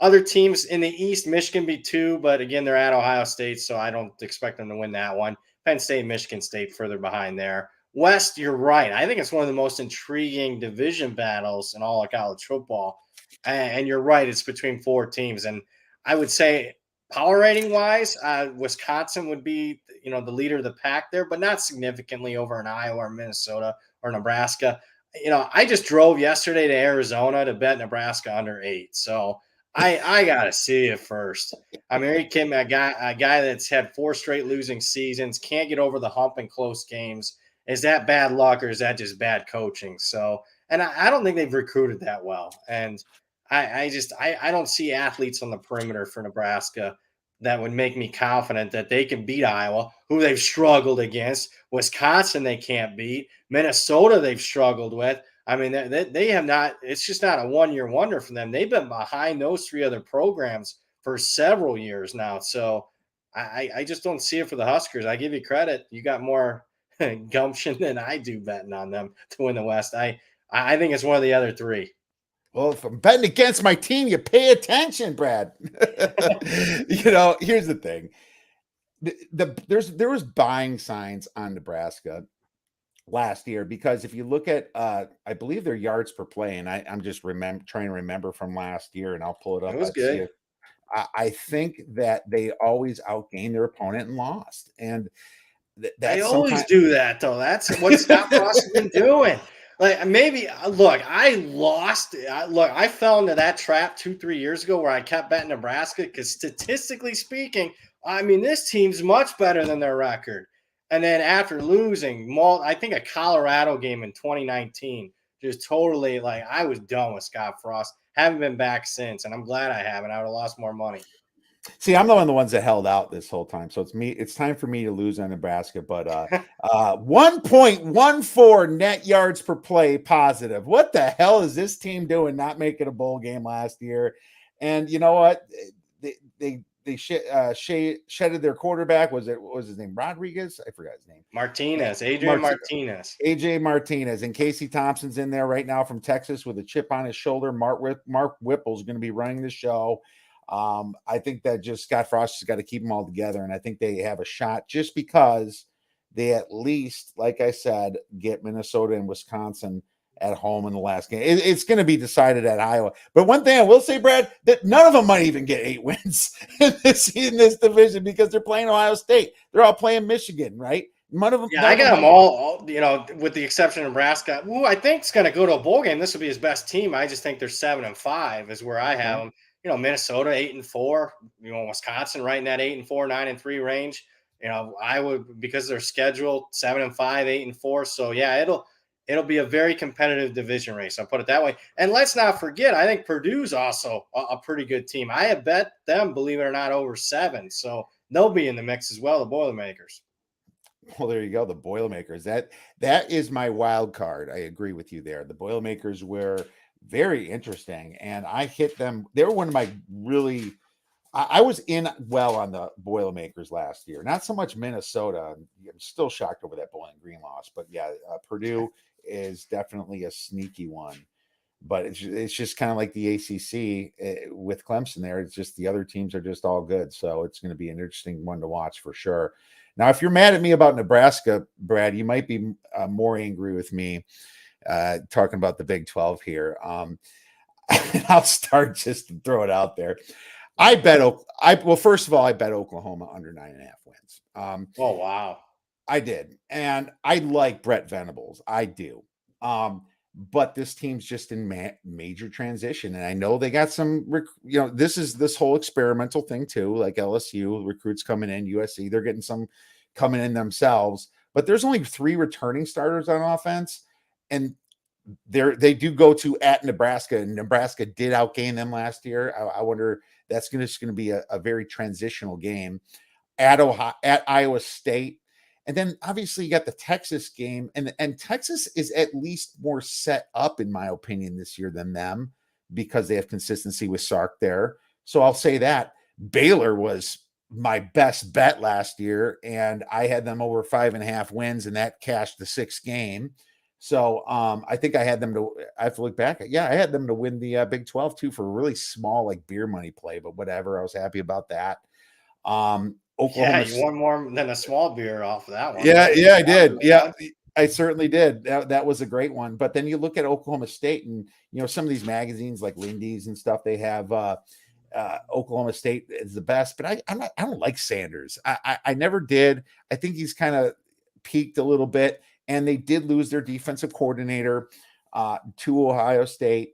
Other teams in the East, Michigan be 2, but again, they're at Ohio State, so I don't expect them to win that one. Penn State, Michigan State further behind there. West, you're right. I think it's one of the most intriguing division battles in all of college football. And you're right, it's between 4 teams. And I would say power rating wise, Wisconsin would be, the leader of the pack there, but not significantly over in Iowa or Minnesota or Nebraska. I just drove yesterday to Arizona to bet Nebraska under 8. So I gotta see it first. I mean, are you kidding me? A guy that's had 4 straight losing seasons, can't get over the hump in close games. Is that bad luck or is that just bad coaching? So, and I don't think they've recruited that well. And I don't see athletes on the perimeter for Nebraska that would make me confident that they can beat Iowa, who they've struggled against. Wisconsin, they can't beat. Minnesota, they've struggled with. I mean, they have not. It's just not a one-year wonder for them. They've been behind those 3 other programs for several years now. So I just don't see it for the Huskers. I give you credit. You got more gumption than I do betting on them to win the West. I think it's one of the other 3. Well, if I'm betting against my team, you pay attention, Brad. Here's the thing. There was buying signs on Nebraska last year because if you look at I believe their yards per play, and I'm just trying to remember from last year, and I'll pull it up. It was good. I think that they always outgained their opponent and lost, and they always do that though. That's what Scott Frost has been doing. Like maybe look, I lost. I fell into that trap 2-3 years ago where I kept betting Nebraska because statistically speaking, I mean this team's much better than their record. And then after losing, I think a Colorado game in 2019, just totally I was done with Scott Frost. Haven't been back since, and I'm glad I haven't. I would have lost more money. See, I'm one of the ones that held out this whole time. So it's time for me to lose on Nebraska, but 1.14 net yards per play positive. What the hell is this team doing not making a bowl game last year? And you know what? They shedded their quarterback. What was his name? Rodriguez? I forgot his name. Adrian Martinez. AJ Martinez. And Casey Thompson's in there right now from Texas with a chip on his shoulder. Mark Whipple's going to be running the show. I think that just Scott Frost has got to keep them all together, and I think they have a shot just because they at least, like I said, get Minnesota and Wisconsin at home in the last game. It's going to be decided at Iowa. But one thing I will say, Brad, that none of them might even get 8 wins in this division because they're playing Ohio State. They're all playing Michigan, right? None of them. Yeah, I got them all, with the exception of Nebraska. Who I think is going to go to a bowl game. This will be his best team. I just think they're 7-5 is where I have them. Minnesota 8-4, Wisconsin right in that 8-4, 9-3 range. Iowa, because they're scheduled 7-5, 8-4. So yeah, it'll be a very competitive division race. I'll put it that way. And let's not forget, I think Purdue's also a pretty good team. I have bet them, believe it or not, over 7. So they'll be in the mix as well, the Boilermakers. Well, there you go. The Boilermakers. That is my wild card. I agree with you there. The Boilermakers were very interesting, and I hit them. They were one of my really. I was in well on the Boilermakers last year. Not so much Minnesota. I'm still shocked over that Bowling Green loss, but yeah, Purdue is definitely a sneaky one. But it's just kind of like the ACC with Clemson there. It's just the other teams are just all good, so it's going to be an interesting one to watch for sure. Now, if you're mad at me about Nebraska, Brad, you might be more angry with me talking about the Big 12 here. I'll start just to throw it out there. First of all, I bet Oklahoma under 9.5 wins. Oh, wow. I did. And I like Brett Venables. I do. But this team's just in major transition. And I know they got some, this whole experimental thing too, like LSU recruits coming in, USC, they're getting some coming in themselves, but there's only 3 returning starters on offense. And they do go to at Nebraska, and Nebraska did outgain them last year. I wonder, that's just going to be a very transitional game at Iowa State. And then obviously you got the Texas game, and Texas is at least more set up, in my opinion, this year than them, because they have consistency with Sark there. So I'll say that Baylor was my best bet last year, and I had them over 5.5 wins, and that cashed the 6th game. So I think I had them to. I have to look back. Yeah, I had them to win the Big 12 too, for a really small, like, beer money play, but whatever. I was happy about that. Oklahoma. Yeah, you won more than a small beer off of that one. Yeah, I did. Yeah, I certainly did. That was a great one. But then you look at Oklahoma State, and some of these magazines like Lindy's and stuff, they have Oklahoma State is the best. But I don't like Sanders. I never did. I think he's kind of peaked a little bit, and they did lose their defensive coordinator to Ohio State.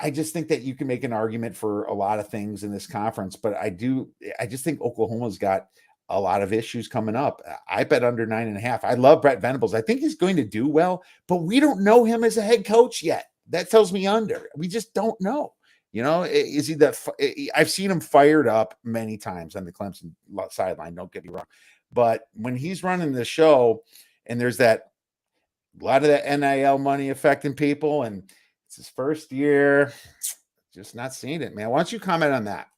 I just think that you can make an argument for a lot of things in this conference, but I just think Oklahoma's got a lot of issues coming up. I bet under 9.5. I love Brett Venables. I think he's going to do well, but we don't know him as a head coach yet. That tells me under. We just don't know. Is he that? I've seen him fired up many times on the Clemson sideline. Don't get me wrong, but when he's running the show, and there's a lot of that NIL money affecting people, and it's his first year, just not seeing it, man. Why don't you comment on that?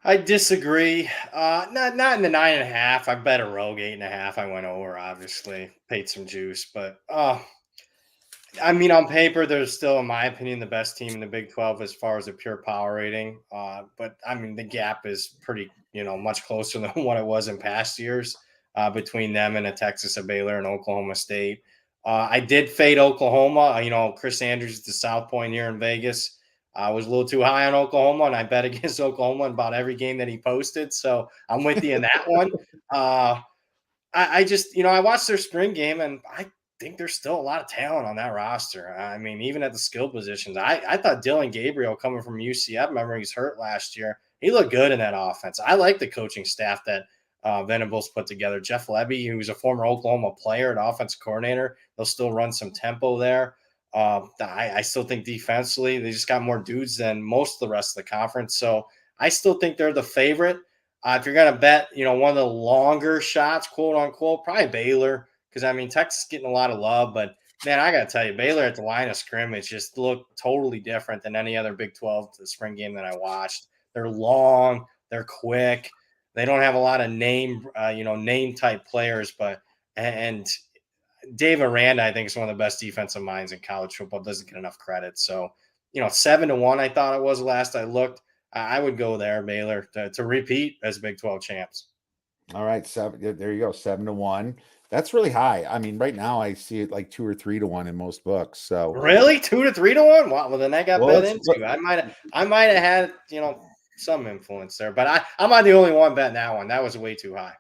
I disagree. Not in the 9.5. I bet a rogue 8.5. I went over, obviously, paid some juice, but I mean, on paper, they're still, in my opinion, the best team in the Big 12 as far as a pure power rating. But I mean, the gap is pretty, much closer than what it was in past years between them and a Texas, a Baylor, and Oklahoma State. I did fade Oklahoma. Chris Andrews is the South Point here in Vegas. I was a little too high on Oklahoma, and I bet against Oklahoma in about every game that he posted. So I'm with you in that one. I just, I watched their spring game, and I think there's still a lot of talent on that roster. I mean, even at the skill positions, I thought Dylan Gabriel coming from UCF, remember he's hurt last year. He looked good in that offense. I like the coaching staff that Venables put together. Jeff Lebby, who's a former Oklahoma player and offensive coordinator, they'll still run some tempo there. I still think defensively, they just got more dudes than most of the rest of the conference. So I still think they're the favorite. If you're going to bet, one of the longer shots, quote unquote, probably Baylor. Because, I mean, Texas is getting a lot of love. But, man, I got to tell you, Baylor at the line of scrimmage just looked totally different than any other Big 12 spring game that I watched. They're long. They're quick. They don't have a lot of name type players. And Dave Aranda, I think, is one of the best defensive minds in college football. Doesn't get enough credit. So, 7-1, I thought it was last I looked. I would go there, Baylor, to repeat as Big 12 champs. All right, there you go, 7-1. That's really high. I mean, right now I see it like 2 or 3 to 1 in most books. So really, 2 to 3 to 1. Wow. Well, then I got bet into. I might have had some influence there, but I'm not the only one betting that one. That was way too high.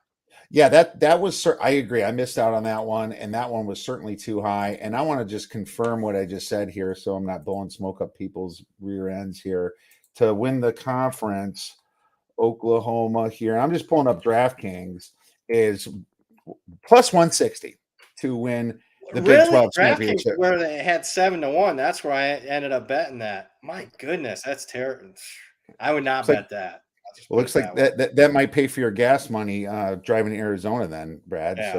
Yeah, that was. I agree. I missed out on that one, and that one was certainly too high. And I want to just confirm what I just said here, so I'm not blowing smoke up people's rear ends here. To win the conference, Oklahoma here. I'm just pulling up DraftKings is plus 160 to win the Big 12 championship. Where they had 7-1. That's where I ended up betting that. My goodness, that's terrible. I would not bet that. Well, looks like that might pay for your gas money driving to Arizona then, Brad. Yeah.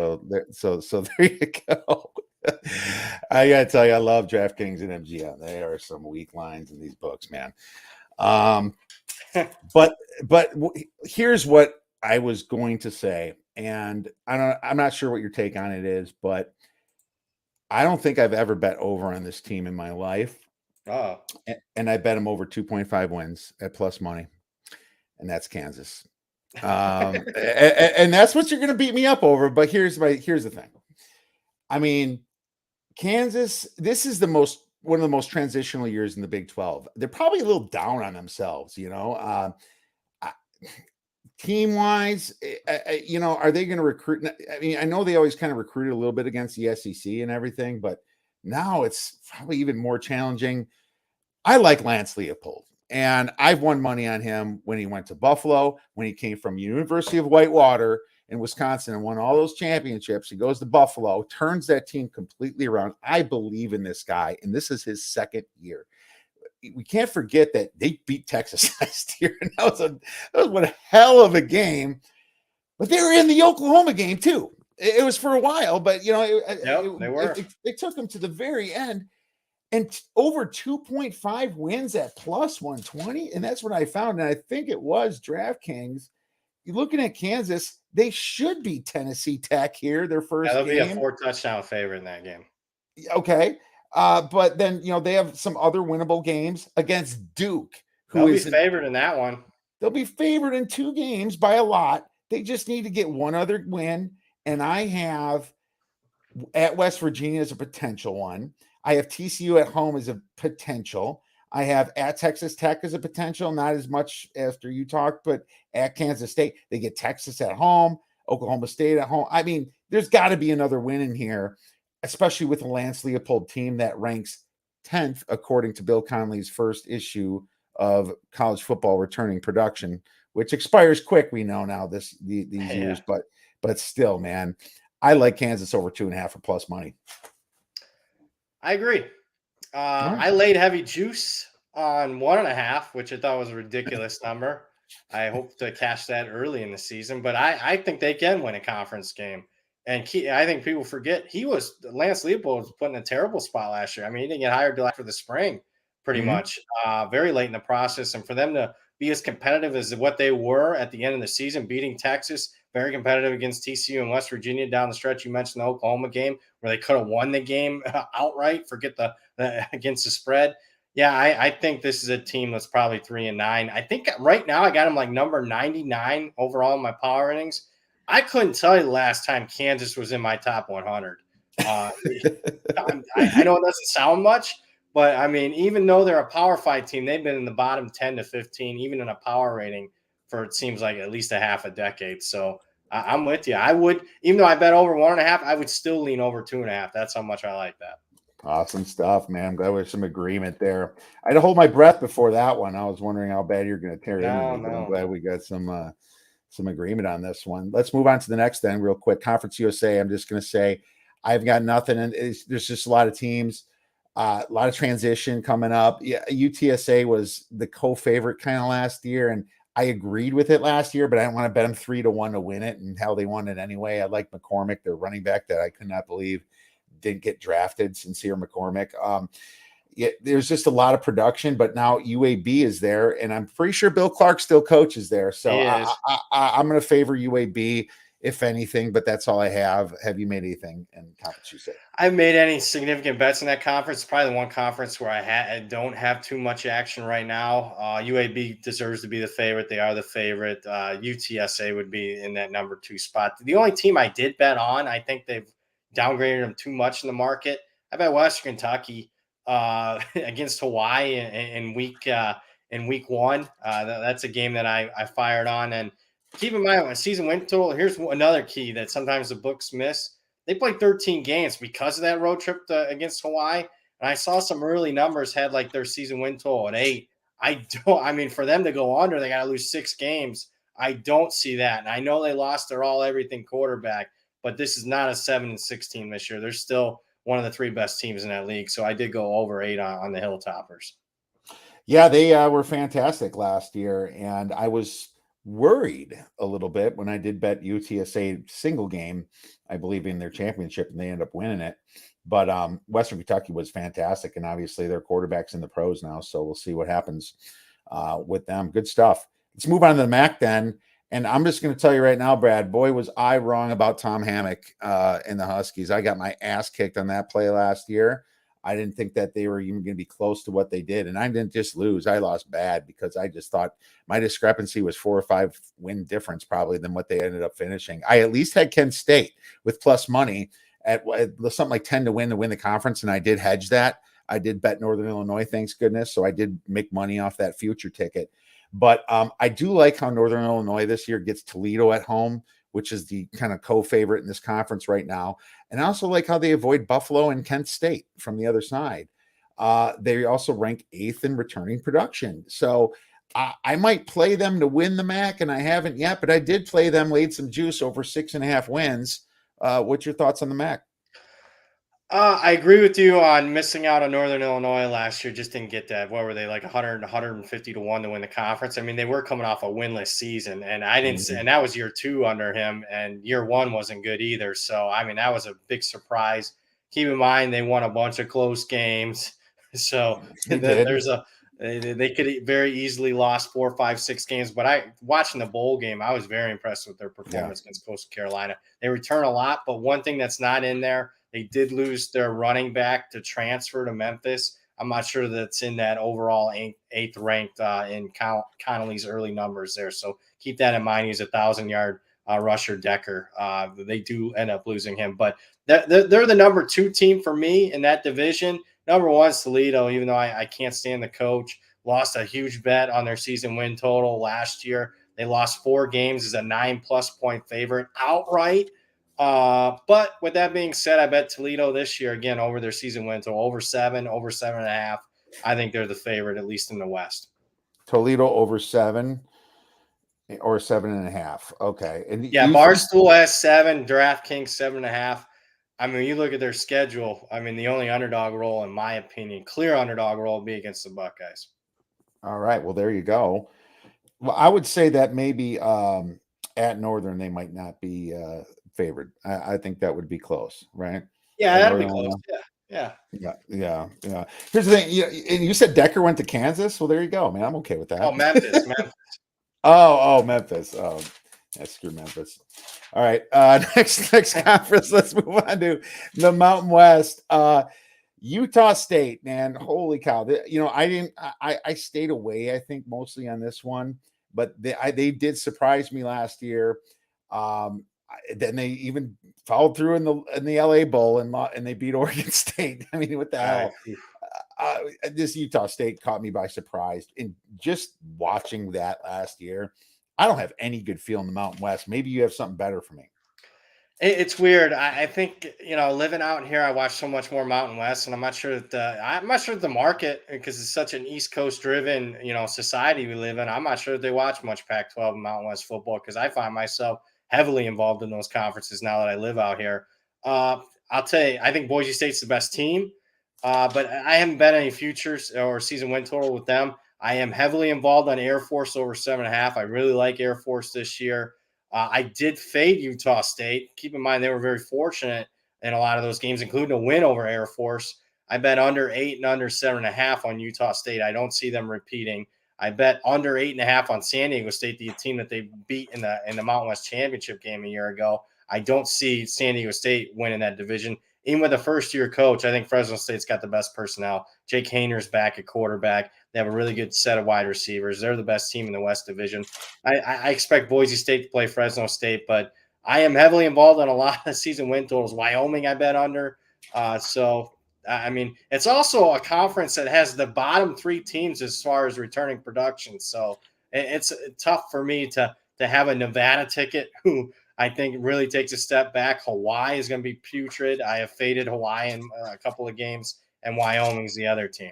So there you go. I gotta tell you, I love DraftKings and MGM. They are some weak lines in these books, man. But here's what I was going to say, and I'm not sure what your take on it is, but I don't think I've ever bet over on this team in my life. Oh. And I bet them over 2.5 wins at plus money. And that's Kansas. And that's what you're going to beat me up over. But here's the thing. I mean, Kansas, this is one of the most transitional years in the Big 12. They're probably a little down on themselves, team wise, are they going to recruit? I mean, I know they always kind of recruited a little bit against the SEC and everything, but now it's probably even more challenging. I like Lance Leopold. And I've won money on him when he went to Buffalo, when he came from University of Whitewater, in Wisconsin and won all those championships. He goes to Buffalo, turns that team completely around. I believe in this guy, and this is his second year. We can't forget that they beat Texas last year, and that was one hell of a game. But they were in the Oklahoma game too. It was for a while, but you know, They were. It took them to the very end, and over 2.5 wins at plus 120, and that's what I found. And I think it was DraftKings. You're looking at Kansas; they should be Tennessee Tech here, their first They'll game. be a 4-touchdown favorite in that game. Okay, but then you know they have some other winnable games against Duke, who They'll is be favored in that one. They'll be favored in 2 games by a lot. They just need to get one other win. And I have at West Virginia as a potential one. I have TCU at home as a potential. I have at Texas Tech as a potential, not as much after you talked, but at Kansas State. They get Texas at home, Oklahoma State at home. I mean, there's got to be another win in here, especially with the Lance Leopold team that ranks 10th, according to Bill Connolly's first issue of college football returning production, which expires quick. We know now these years, but still, man, I like Kansas over 2.5 for plus money. I agree. I laid heavy juice on 1.5, which I thought was a ridiculous number. I hope to cash that early in the season, but I think they can win a conference game. And I think people forget Lance Leopold was put in a terrible spot last year. I mean, he didn't get hired till after the spring, pretty much, very late in the process. And for them to be as competitive as what they were at the end of the season, beating Texas, very competitive against TCU and West Virginia down the stretch. You mentioned the Oklahoma game where they could have won the game outright. Forget the against the spread. Yeah, I think this is a team that's probably 3-9. I think right now I got them like number 99 overall in my power ratings. I couldn't tell you the last time Kansas was in my top 100. I know it doesn't sound much, but I mean, even though they're a Power 5 team, they've been in the bottom 10 to 15, even in a power rating for it seems like at least a half a decade. So I'm with you. I would, even though I bet over 1.5, I would still lean over 2.5. That's how much I like that. Awesome stuff, man. I'm glad there's some agreement there. I had to hold my breath before that one. I was wondering how bad you're going to tear into me, but I'm glad we got some agreement on this one. Let's move on to the next then real quick. Conference USA. I'm just going to say I've got nothing. And there's just a lot of teams, a lot of transition coming up. Yeah, UTSA was the co-favorite kind of last year, and I agreed with it last year, but I didn't want to bet them 3-1 to win it, and how they won it anyway. I like McCormick, their running back that I could not believe didn't get drafted, Sincere McCormick. There's just a lot of production, but now UAB is there, and I'm pretty sure Bill Clark still coaches there. So I'm going to favor UAB, if anything, but that's all I have. Have you made anything in Conference USA? I've made any significant bets in that conference. It's probably the one conference where I don't have too much action right now. UAB deserves to be the favorite. They are the favorite. UTSA would be in that number 2 spot. The only team I did bet on, I think they've downgraded them too much in the market. I bet Western Kentucky against Hawaii in week 1. That's a game that I fired on. And keep in mind, a season win total, here's another key that sometimes the books miss. They played 13 games because of that road trip against Hawaii. And I saw some early numbers had like their season win total at 8. I mean, for them to go under, they got to lose 6 games. I don't see that. And I know they lost their all-everything quarterback, but this is not a 7-6 team this year. They're still one of the 3 best teams in that league. So I did go over 8 on the Hilltoppers. Yeah, they were fantastic last year. And I was worried a little bit when I did bet UTSA single game, I believe, in their championship, and they ended up winning it. But Western Kentucky was fantastic. And obviously their quarterback's in the pros now. So we'll see what happens with them. Good stuff. Let's move on to the MAC then. And I'm just going to tell you right now, Brad, boy, was I wrong about Tom Hammock and the Huskies. I got my ass kicked on that play last year. I didn't think that they were even going to be close to what they did. And I didn't just lose. I lost bad because I just thought my discrepancy was 4 or 5 win difference probably than what they ended up finishing. I at least had Kent State with plus money at something like 10 to win the conference. And I did hedge that. I did bet Northern Illinois, thanks goodness. So I did make money off that future ticket. But I do like how Northern Illinois this year gets Toledo at home, which is the kind of co-favorite in this conference right now. And I also like how they avoid Buffalo and Kent State from the other side. They also rank 8th in returning production. So I might play them to win the MAC, and I haven't yet, but I did play them, laid some juice over 6.5 wins. What's your thoughts on the MAC? I agree with you on missing out on Northern Illinois last year. Just didn't get that. What were they, like 100, 150 to 1 to win the conference? I mean, they were coming off a winless season, and I didn't, Mhm. and that was year 2 under him, and year 1 wasn't good either. So, I mean, that was a big surprise. Keep in mind, they won a bunch of close games. So, They did. there's they could very easily lost 4, 5, 6 games. But watching the bowl game, I was very impressed with their Yeah. performance against Coastal Carolina. They return a lot, but one thing that's not in there, they did lose their running back to transfer to Memphis. I'm not sure that's in that overall eighth ranked in Connolly's early numbers there. So keep that in mind. He's 1,000-yard rusher Decker. They do end up losing him, but they're the number 2 team for me in that division. Number 1 is Toledo, even though I can't stand the coach. Lost a huge bet on their season win total last year. They lost 4 games as a 9+ point favorite outright. But with that being said, I bet Toledo this year again over their season win total over 7, over 7.5. I think they're the favorite, at least in the West. Toledo over 7 or 7.5. Okay. And Yeah, you think, Barstool has 7, DraftKings 7.5. I mean, you look at their schedule. I mean, the only underdog role, in my opinion, clear underdog role, would be against the Buckeyes. all right, well, there you go. Well, I would say that maybe at Northern, they might not be favored. I think that would be close, right? Yeah, At that'll be Northern close. Illinois. Yeah, yeah. Yeah. Here's the thing. And you said Decker went to Kansas. Well, there you go, man. I'm okay with Oh, that. Memphis. Oh, Memphis. Oh, yeah, screw Memphis. All right. Next conference. Let's move on to the Mountain West. Utah State, man. Holy cow. I stayed away, I think, mostly on this one, but they did surprise me last year. Then they even followed through in the LA Bowl and they beat Oregon State. I mean, what the hell? This Utah State caught me by surprise. And just watching that last year, I don't have any good feel in the Mountain West. Maybe you have something better for me. It's weird. I think living out here, I watch so much more Mountain West, and I'm not sure that the market, because it's such an East Coast driven society we live in. I'm not sure that they watch much Pac-12 and Mountain West football, because I find myself heavily involved in those conferences now that I live out here. I'll tell you, I think Boise State's the best team, but I haven't bet any futures or season win total with them. I am heavily involved on Air Force over 7.5. I really like Air Force this year. I did fade Utah State. Keep in mind, they were very fortunate in a lot of those games, including a win over Air Force. I bet under 8 and under 7.5 on Utah State. I don't see them repeating. I bet under 8.5 on San Diego State, the team that they beat in the Mountain West Championship game a year ago. I don't see San Diego State winning that division. Even with a first-year coach, I think Fresno State's got the best personnel. Jake Hayner's back at quarterback. They have a really good set of wide receivers. They're the best team in the West Division. I expect Boise State to play Fresno State, but I am heavily involved in a lot of season win totals. Wyoming, I bet under. I mean, it's also a conference that has the bottom 3 teams as far as returning production. So it's tough for me to have a Nevada ticket who I think really takes a step back. Hawaii is going to be putrid. I have faded Hawaii in a couple of games, and Wyoming's the other team.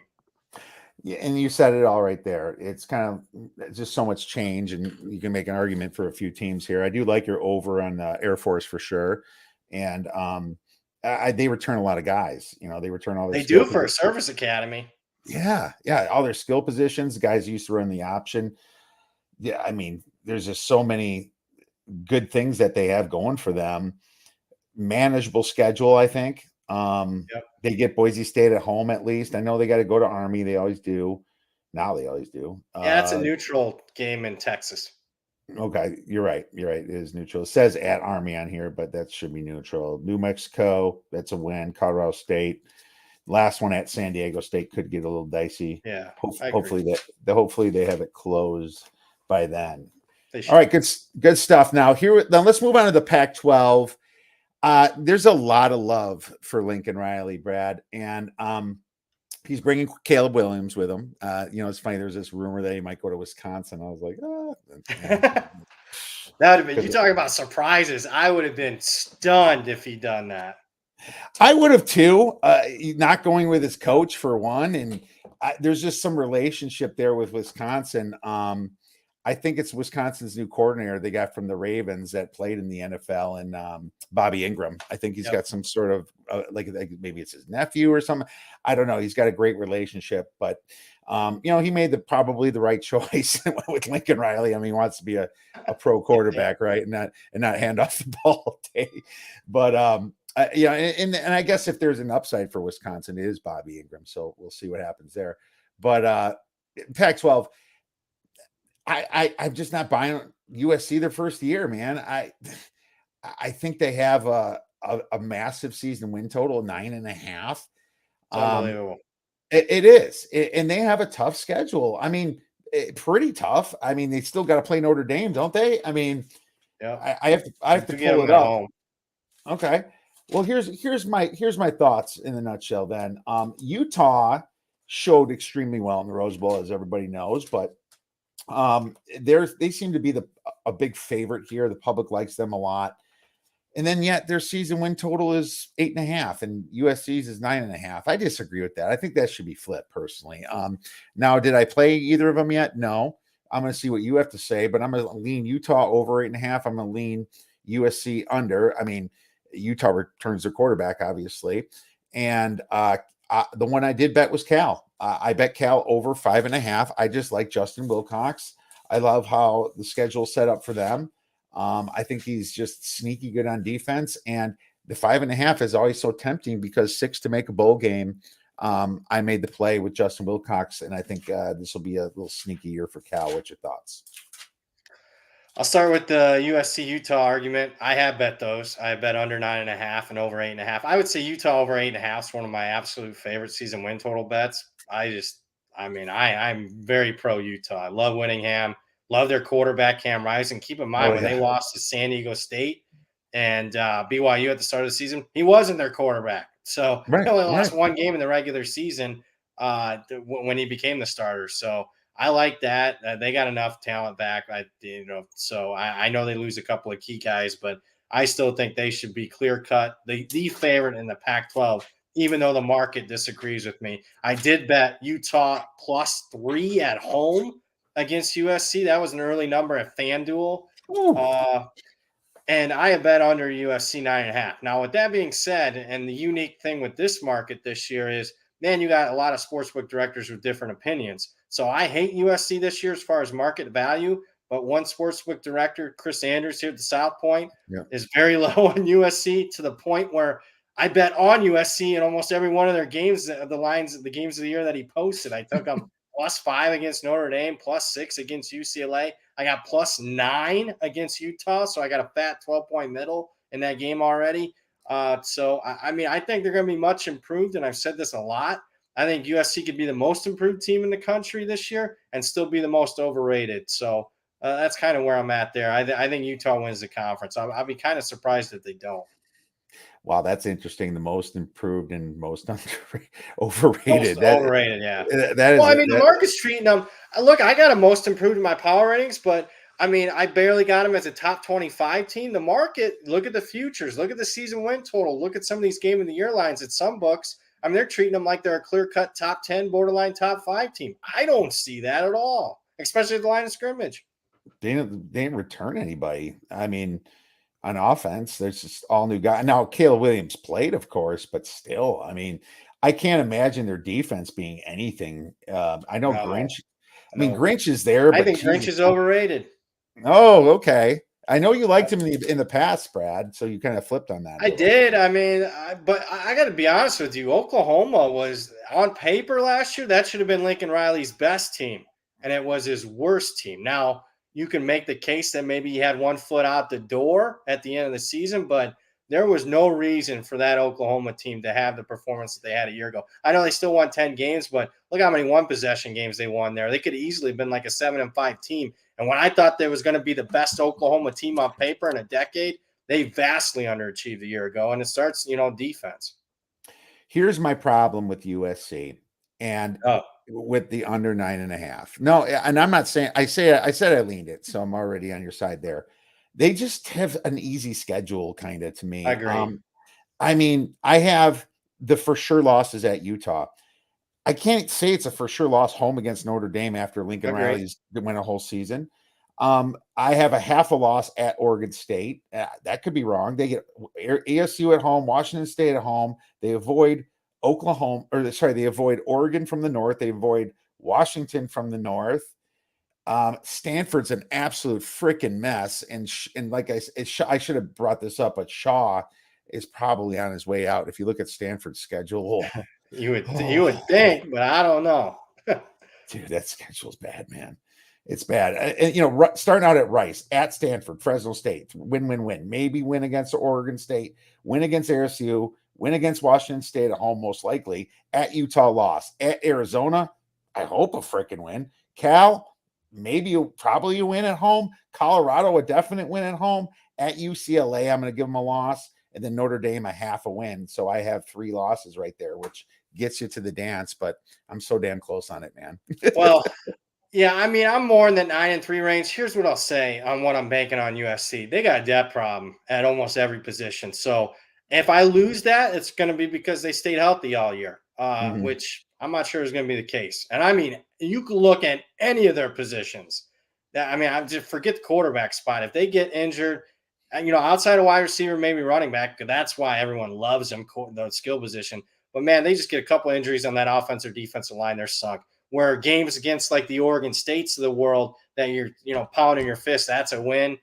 Yeah, and you said it all right there. It's kind of just so much change, and you can make an argument for a few teams here. I do like your over on Air Force for sure, and they return a lot of guys. They return all their They skill do for a positions. service academy. Yeah, all their skill positions. Guys used to run the option. Yeah, I mean, there's just so many good things that they have going for them. Manageable schedule, I think. Yep. They get Boise State at home at least. I know they got to go to Army. They always do. Now they always do. Yeah, it's a neutral game in Texas. Okay, you're right. It is neutral. It says at Army on here, but that should be neutral. New Mexico, that's a win. Colorado State, last one at San Diego State could get a little dicey. Yeah, hopefully they have it closed by then. All right, good stuff. Now let's move on to the Pac-12. There's a lot of love for Lincoln Riley, Brad, and he's bringing Caleb Williams with him. It's funny. There's this rumor that he might go to Wisconsin. I was like, that would have been. You talking about surprises? I would have been stunned if he'd done that. I would have too. Not going with his coach for one, and there's just some relationship there with Wisconsin. I think it's Wisconsin's new coordinator they got from the Ravens that played in the NFL, and Bobby Ingram. I think he's Yep. got some sort of like maybe it's his nephew or something. I don't know. He's got a great relationship, but he made probably the right choice with Lincoln Riley. I mean, he wants to be a pro quarterback, right, and not hand off the ball all day. But and I guess if there's an upside for Wisconsin, it is Bobby Ingram. So we'll see what happens there. But Pac-12. I'm just not buying USC their first year, man. I think they have a massive season win total, 9.5. It's unbelievable. It is, and they have a tough schedule. I mean, pretty tough. I mean, they still got to play Notre Dame, don't they? I mean, Yeah, I have to pull it up. Home. Okay. Well, here's my thoughts in a nutshell. Then, Utah showed extremely well in the Rose Bowl, as everybody knows, but they seem to be a big favorite here. The public likes them a lot. And then yet their season win total is 8.5 and USC's is 9.5. I disagree with that. I think that should be flipped personally. Now, did I play either of them yet? No. I'm going to see what you have to say, but I'm going to lean Utah over 8.5. I'm going to lean USC under. I mean, Utah returns their quarterback, obviously. And the one I did bet was Cal. I bet Cal over 5.5. I just like Justin Wilcox. I love how the schedule's set up for them. I think he's just sneaky good on defense, and the 5.5 is always so tempting because 6 to make a bowl game. I made the play with Justin Wilcox, and I think this will be a little sneaky year for Cal. What's your thoughts? I'll start with the USC Utah argument. I have bet those. I bet under 9.5 and over 8.5. I would say Utah over 8.5 is one of my absolute favorite season win total bets. I'm very pro Utah. I love Winningham. Love their quarterback, Cam Rising. Keep in mind, when they lost to San Diego State and BYU at the start of the season, he wasn't their quarterback. So they only lost one game in the regular season when he became the starter. So I like that. They got enough talent back. So I know they lose a couple of key guys, but I still think they should be clear cut the favorite in the Pac-12, even though the market disagrees with me. I did bet Utah +3 at home against USC. That was an early number at FanDuel. And I have bet under USC 9.5. Now, with that being said, and the unique thing with this market this year is, man, you got a lot of sportsbook directors with different opinions. So I hate USC this year as far as market value, but one sportsbook director, Chris Andrews here at the South Point, is very low on USC to the point where I bet on USC in almost every one of their games, the games of the year that he posted. I took them +5 against Notre Dame, +6 against UCLA. I got +9 against Utah, so I got a fat 12-point middle in that game already. I think they're going to be much improved, and I've said this a lot. I think USC could be the most improved team in the country this year and still be the most overrated. So that's kind of where I'm at there. I think Utah wins the conference. I'll be kind of surprised if they don't. Wow, that's interesting. The most improved and most overrated. Most overrated, yeah. The market's treating them. Look, I got a most improved in my power ratings, but I barely got them as a top 25 team. The market, look at the futures, look at the season win total, look at some of these game of the year lines at some books. They're treating them like they're a clear-cut top 10, borderline top 5 team. I don't see that at all, especially at the line of scrimmage. They didn't return anybody. On offense, there's just all new guys. Now, Caleb Williams played, of course, but still, I can't imagine their defense being anything. I know Grinch. Grinch is there. I think Grinch is overrated. Oh, okay. I know you liked him in the past, Brad, so you kind of flipped on that. I did. But I got to be honest with you. Oklahoma was, on paper last year, that should have been Lincoln Riley's best team, and it was his worst team. Now, you can make the case that maybe he had one foot out the door at the end of the season, but there was no reason for that Oklahoma team to have the performance that they had a year ago. I know they still won 10 games, but look how many one-possession games they won there. They could have easily been like a 7-5 team. And when I thought there was going to be the best Oklahoma team on paper in a decade, they vastly underachieved a year ago. And it starts, defense. Here's my problem with USC and with the under 9.5. No, and I'm not saying I said I leaned it, so I'm already on your side there. They just have an easy schedule, kind of, to me. I agree. I have the for sure losses at Utah. I can't say it's a for sure loss home against Notre Dame after Lincoln Agree. Riley's win a whole season. I have a half a loss at Oregon State. That could be wrong. They get ASU at home, Washington State at home. They avoid Oklahoma, or sorry, they avoid Oregon from the north. They avoid Washington from the north. Stanford's an absolute freaking mess, and like I should have brought this up, but Shaw is probably on his way out. If you look at Stanford's schedule, You would think, but I don't know. dude, that schedule's bad, man. It's bad. And starting out at Rice, at Stanford, Fresno State, win. Maybe win against Oregon State, win against ASU, win against Washington State at home, most likely. At Utah, loss. At Arizona, I hope a freaking win. Cal, probably a win at home. Colorado, a definite win at home. At UCLA, I'm going to give them a loss. And then Notre Dame, a half a win. So I have 3 losses right there, which gets you to the dance, but I'm so damn close on it, man. Well, yeah, I mean, I'm more in the 9-3 range. Here's what I'll say on what I'm banking on USC. They got a depth problem at almost every position. So if I lose that, it's going to be because they stayed healthy all year, Mhm. which I'm not sure is going to be the case. And I mean, you can look at any of their positions. I just forget the quarterback spot. If they get injured, outside of wide receiver, maybe running back, that's why everyone loves them, the skill position. But man, they just get a couple injuries on that offensive defensive line. They're sunk. Where games against like the Oregon States of the world that you're pounding your fist, that's a win,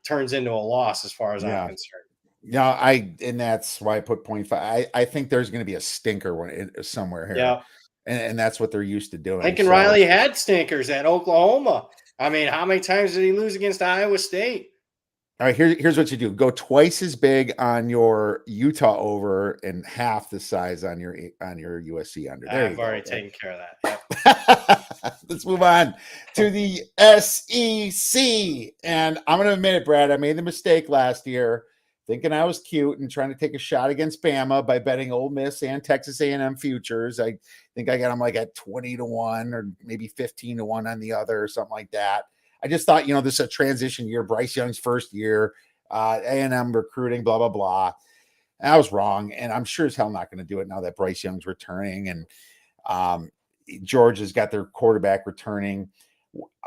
turns into a loss as far as I'm Yeah. concerned. No, and that's why I put 0.5. I think there's going to be a stinker somewhere here, Yeah, and that's what they're used to doing. Lincoln So, Riley had stinkers at Oklahoma. I mean, how many times did he lose against Iowa State? all right, here's what you do: go twice as big on your Utah over and half the size on your USC under. There you I've go. already taken care of that. Yep. Let's move on to the SEC. And I'm going to admit it, Brad. I made the mistake last year thinking I was cute and trying to take a shot against Bama by betting Ole Miss and Texas A&M futures. I think I got them like at 20-1 or maybe 15-1 on the other or something like that. I just thought, this is a transition year, Bryce Young's first year, A&M recruiting, blah, blah, blah. And I was wrong, and I'm sure as hell not going to do it now that Bryce Young's returning and Georgia's got their quarterback returning.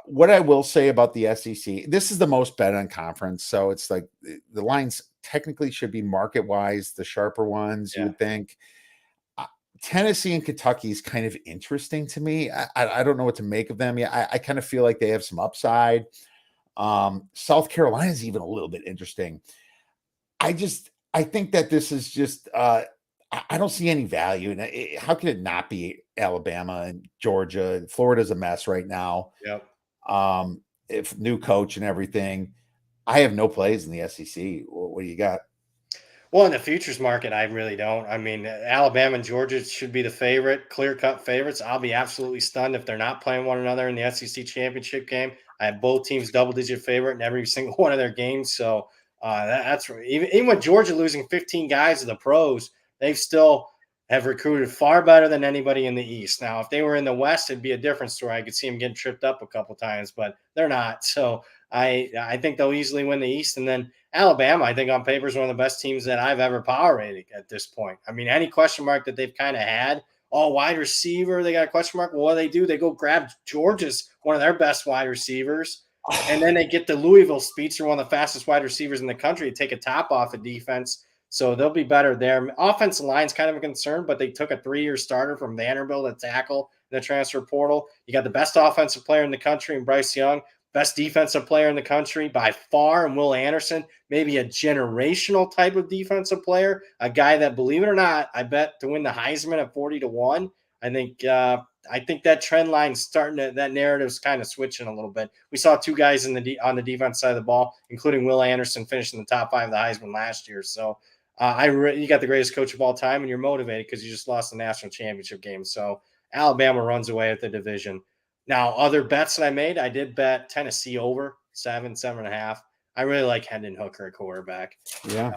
What I will say about the SEC, this is the most bet on conference. So it's like the lines technically should be market wise, the sharper ones, you would think. Tennessee and Kentucky is kind of interesting to me. I don't know what to make of them. Yeah, I kind of feel like they have some upside. South Carolina is even a little bit interesting. I think that this is just I don't see any value in it. How can it not be Alabama and Georgia? Florida's a mess right now. Yep. If new coach and everything, I have no plays in the SEC. What do you got? Well, in the futures market, I really don't. I mean, Alabama and Georgia should be the clear-cut favorites. I'll be absolutely stunned if they're not playing one another in the SEC championship game. I have both teams double-digit favorite in every single one of their games. So that's even with Georgia losing 15 guys to the pros, they still have recruited far better than anybody in the East. Now, if they were in the West, it'd be a different story. I could see them getting tripped up a couple times, but they're not. So I think they'll easily win the East, and then Alabama, I think on paper is one of the best teams that I've ever power rated at this point. I mean, any question mark that they've kind of had, wide receiver, they got a question mark. Well, what do? They go grab Georgia's one of their best wide receivers, and then they get the Louisville Speedster, one of the fastest wide receivers in the country, to take a top off of defense. So they'll be better there. Offensive line's kind of a concern, but they took a 3-year starter from Vanderbilt at tackle in the transfer portal. You got the best offensive player in the country in Bryce Young, best defensive player in the country by far, and Will Anderson, maybe a generational type of defensive player, a guy that, believe it or not, I bet to win the Heisman at 40-1. I think that trend line's that narrative's kind of switching a little bit. We saw 2 guys on the defense side of the ball, including Will Anderson, finishing the top 5 of the Heisman last year. So you got the greatest coach of all time, and you're motivated because you just lost the national championship game. So Alabama runs away with the division. Now, other bets that I made, I did bet Tennessee over 7.5. I really like Hendon Hooker at quarterback. Yeah.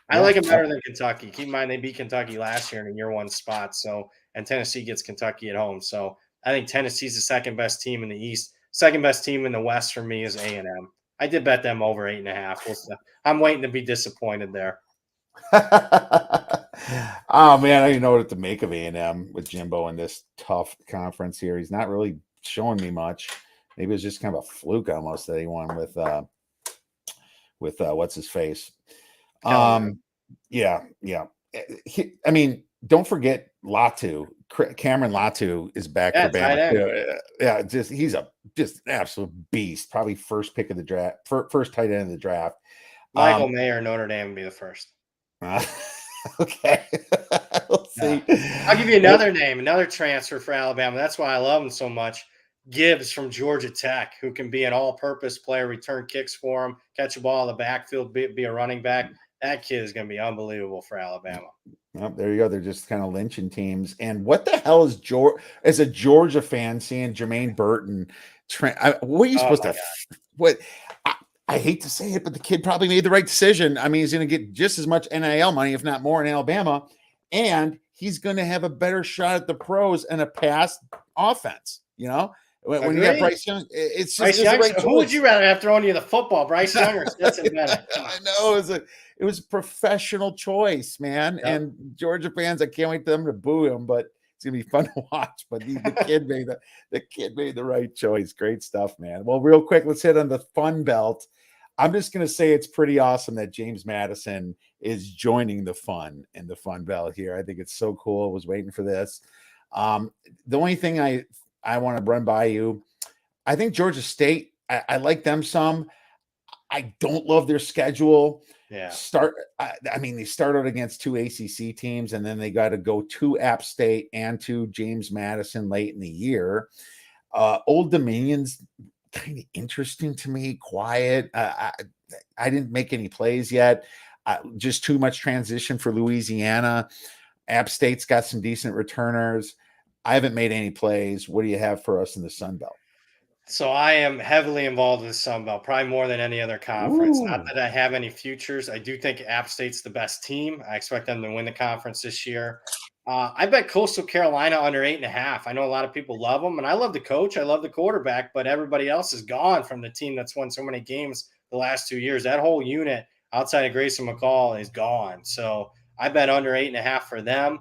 I like him better than Kentucky. Keep in mind they beat Kentucky last year in a year 1 spot. So, and Tennessee gets Kentucky at home. So I think Tennessee's the second best team in the East. Second best team in the West for me is A&M. I did bet them over 8.5. I'm waiting to be disappointed there. Oh man, I don't even know what to make of A&M with Jimbo in this tough conference here. He's not really showing me much. Maybe it was just kind of a fluke almost that he won with what's his face. Kalamazoo. Yeah, yeah. I mean, don't forget Latu. Cameron Latu is back Yeah, for tight Bama end. too. Yeah, he's just an absolute beast. Probably first pick of the draft, first tight end of the draft. Michael Mayer, Notre Dame would be the first. Uh, okay, we'll Yeah. see. I'll give you another name, another transfer for Alabama. That's why I love him so much. Gibbs from Georgia Tech, who can be an all-purpose player, return kicks for him, catch a ball in the backfield, be a running back. That kid is going to be unbelievable for Alabama. Well, there you go. They're just kind of lynching teams. And what the hell is Georgia? As a Georgia fan, seeing Jermaine Burton, what are you Oh supposed my to? God. What I hate to say it, but the kid probably made the right decision. I mean, he's going to get just as much NIL money, if not more, in Alabama, and he's going to have a better shot at the pros and a pass offense. You know, when you got Agreed. Bryce Young, it's just Bryce it's the Young. right Who would choice. you rather have throwing you the football, Bryce Young or Stetson Bennett? Come on. I know it was a professional choice, man. Yep. And Georgia fans, I can't wait for them to boo him, but it's gonna be fun to watch. But the kid made the right choice. Great stuff, man. Well, real quick, let's hit on the Fun Belt. I'm just gonna say it's pretty awesome that James Madison is joining the fun in the Fun Belt here. I think it's so cool. I was waiting for this. The only thing I want to run by you, I think Georgia State. I like them some. I don't love their schedule. Yeah. I mean, they started against two ACC teams, and then they got to go to App State and to James Madison late in the year. Old Dominion's kind of interesting to me. Quiet. I didn't make any plays yet. Just too much transition for Louisiana. App State's got some decent returners. I haven't made any plays. What do you have for us in the Sun Belt? So I am heavily involved with Sun Belt, probably more than any other conference. Not Ooh. that I have any futures. I do think App State's the best team. I expect them to win the conference this year. I bet Coastal Carolina under 8.5. I know a lot of people love them, and I love the coach. I love the quarterback, but everybody else is gone from the team that's won so many games the last 2 years. That whole unit outside of Grayson McCall is gone. So I bet under 8.5 for them.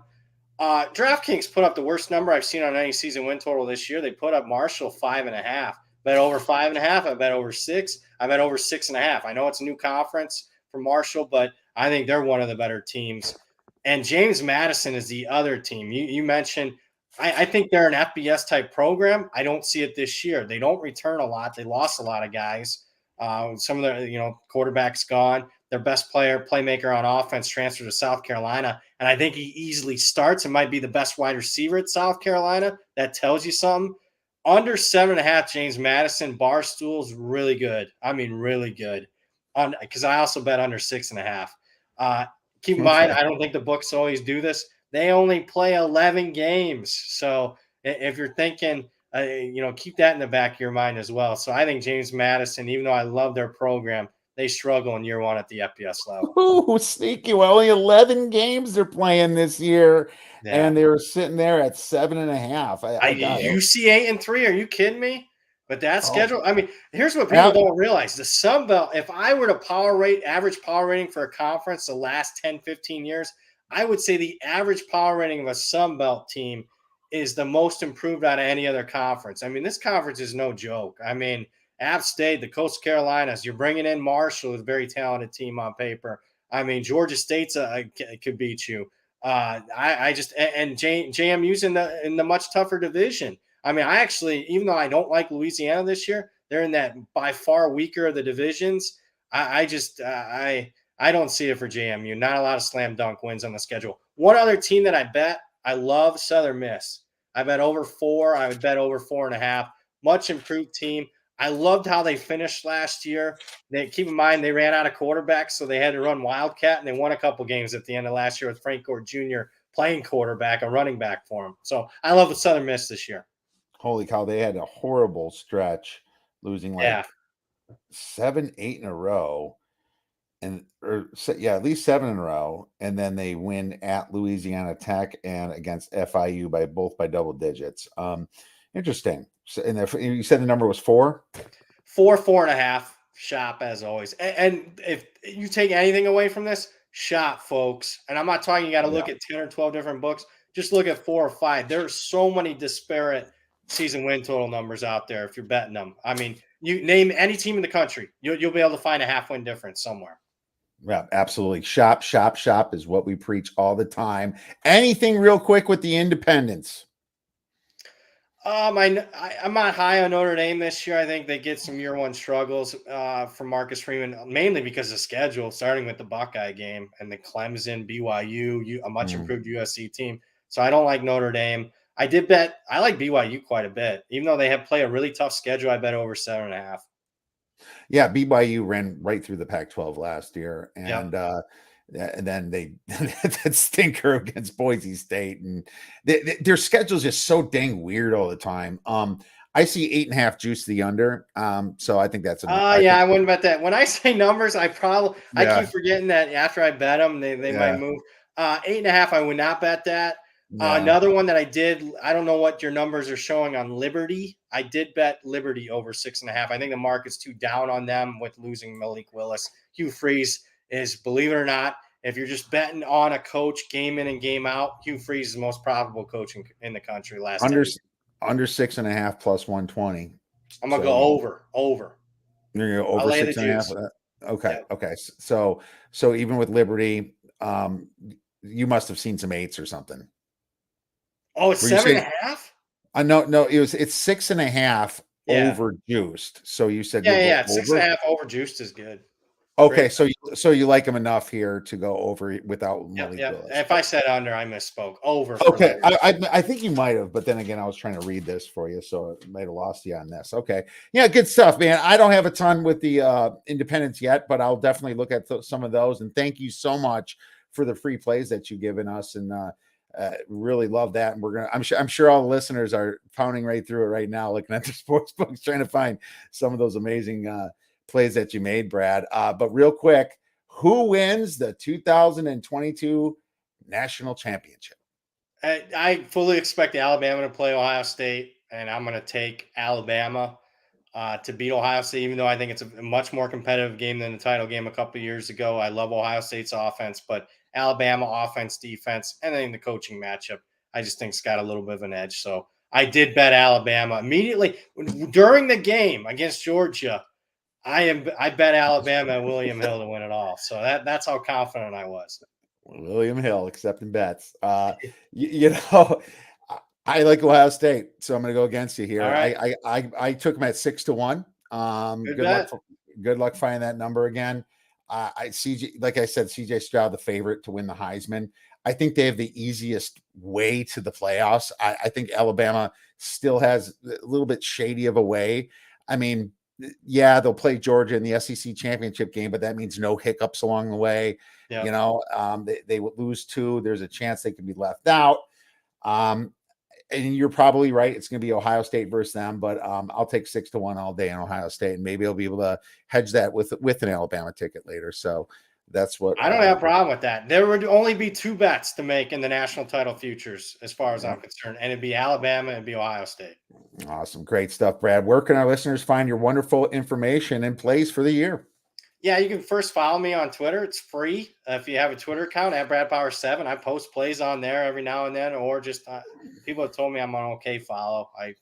DraftKings put up the worst number I've seen on any season win total this year. They put up Marshall 5.5. Bet over 5.5. I bet over 6. I bet over 6.5. I know it's a new conference for Marshall, but I think they're one of the better teams. And James Madison is the other team. You mentioned, I think they're an FBS type program. I don't see it this year. They don't return a lot. They lost a lot of guys. Some of their, quarterbacks gone. Their best playmaker on offense, transferred to South Carolina. And I think he easily starts and might be the best wide receiver at South Carolina. That tells you something. Under 7.5, James Madison, Barstool's really good. I mean, really good. Because I also bet under 6.5. Keep in mind, Okay. I don't think the books always do this. They only play 11 games. So if you're thinking, keep that in the back of your mind as well. So I think James Madison, even though I love their program, they struggle in year one at the FBS level. Ooh, sneaky. Well, only 11 games they're playing this year, Yeah. and they were sitting there at 7.5. I got it. You see 8-3. Are you kidding me? But that Oh, schedule, I mean, here's what people yeah. don't realize. The Sun Belt, if I were to average power rating for a conference the last 10, 15 years, I would say the average power rating of a Sun Belt team is the most improved out of any other conference. I mean, this conference is no joke. I mean, App State, the Coastal Carolinas, you're bringing in Marshall, a very talented team on paper. I mean, Georgia State's could beat you. I just and JMU's in the much tougher division. I mean, I actually, even though I don't like Louisiana this year, they're in that by far weaker of the divisions. I don't see it for JMU. Not a lot of slam dunk wins on the schedule. One other team that I bet I love, Southern Miss. I bet over 4. I would bet over 4.5. Much improved team. I loved how they finished last year. They keep in mind they ran out of quarterbacks, so they had to run Wildcat, and they won a couple games at the end of last year with Frank Gore Jr. playing quarterback, a running back for him. So I love the Southern Miss this year. Holy cow, they had a horrible stretch, losing Yeah. like 7, 8 in a row, at least 7 in a row, and then they win at Louisiana Tech and against FIU by double digits. Interesting. So, and you said the number was 4. 4.5 shop as always. And if you take anything away from this, shop, folks. And I'm not talking you got to Yeah. look at 10 or 12 different books. Just look at 4 or 5. There's so many disparate season win total numbers out there if you're betting them. I mean, you name any team in the country, you'll be able to find a half win difference somewhere. Yeah, absolutely. Shop, shop, shop is what we preach all the time. Anything real quick with the independents? I'm not high on Notre Dame this year. I think they get some year one struggles from Marcus Freeman, mainly because of schedule, starting with the Buckeye game and the Clemson, BYU, a much Mm. improved USC team. So I don't like Notre Dame. I like BYU quite a bit, even though they have play a really tough schedule. I bet over 7.5. Yeah, BYU ran right through the Pac-12 last year, Yep. and then they that stinker against Boise State, and their schedule is just so dang weird all the time. I see 8.5 juice the under. So I think that's enough. Yeah, I wouldn't bet that. When I say numbers, I Yeah, keep forgetting that after I bet them, they might yeah, move. 8.5, I would not bet that. yeah. Another one that I don't know what your numbers are showing on Liberty. I did bet Liberty over 6.5. I think the market's too down on them with losing Malik Willis. Hugh Freeze is, believe it or not, if you're just betting on a coach game in and game out, Hugh Freeze is the most profitable coach in the country last 10 Under years. under 6.5 plus 120. I'm gonna So go over. you're gonna go I'll over lay the 6.5. juice. Okay, Yeah. okay. So even with Liberty, you must have seen some eights or something. Oh, it's Were you seven saying? and a half? No, it's 6.5 Yeah. over juiced. So you said Yeah, you'll go yeah. Six and over. a half over juiced is good. Okay, Great. so you like them enough here to go over without Yep, Malik yep. Willis. If I said under, I misspoke. Over for Okay, Liberty. I think you might have, but then again, I was trying to read this for you, so it might have lost you on this. Okay, yeah, good stuff, man. I don't have a ton with the independents yet, but I'll definitely look at some of those. And thank you so much for the free plays that you've given us, and really love that. And I'm sure all the listeners are pounding right through it right now, looking at the sports books, trying to find some of those amazing plays that you made, Brad. But real quick, who wins the 2022 national championship? I fully expect Alabama to play Ohio State, and I'm going to take Alabama to beat Ohio State, even though I think it's a much more competitive game than the title game a couple of years ago. I love Ohio State's offense, but Alabama offense, defense, and then the coaching matchup, I just think it's got a little bit of an edge. So I did bet Alabama immediately during the game against Georgia. I bet Alabama and William Hill to win it all. So that's how confident I was. William Hill accepting bets. You know, I like Ohio State, so I'm going to go against you All here. right. I took them at 6-1. Good Good luck. bet. Good luck finding that number again. Like I said, CJ Stroud the favorite to win the Heisman. I think they have the easiest way to the playoffs. I think Alabama still has a little bit shady of a way. I mean, yeah, they'll play Georgia in the SEC championship game, but that means no hiccups along the way. Yeah. You know, they would lose 2. There's a chance they could be left out. And you're probably right. It's going to be Ohio State versus them, but I'll take 6-1 all day in Ohio State, and maybe I'll be able to hedge that with an Alabama ticket later. So that's what I don't have a problem with that. There would only be 2 bets to make in the national title futures, as far as I'm concerned, and it'd be Alabama and it'd be Ohio State. Awesome, great stuff, Brad. Where can our listeners find your wonderful information and plays for the year? Yeah, you can first follow me on Twitter. It's free. If you have a Twitter account at BradPower7, I post plays on there every now and then, or just people have told me I'm on okay follow. I'm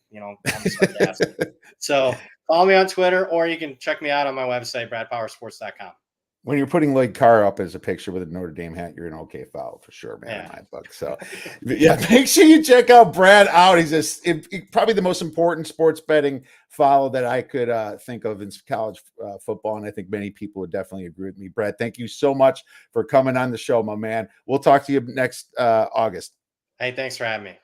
sarcastic. So follow me on Twitter, or you can check me out on my website, BradPowerSports.com. When you're putting Lloyd Carr up as a picture with a Notre Dame hat, you're an okay foul for sure, man, in my book. So, yeah, make sure you check out Brad out. He's probably the most important sports betting follow that I could think of in college football, and I think many people would definitely agree with me. Brad, thank you so much for coming on the show, my man. We'll talk to you next August. Hey, thanks for having me.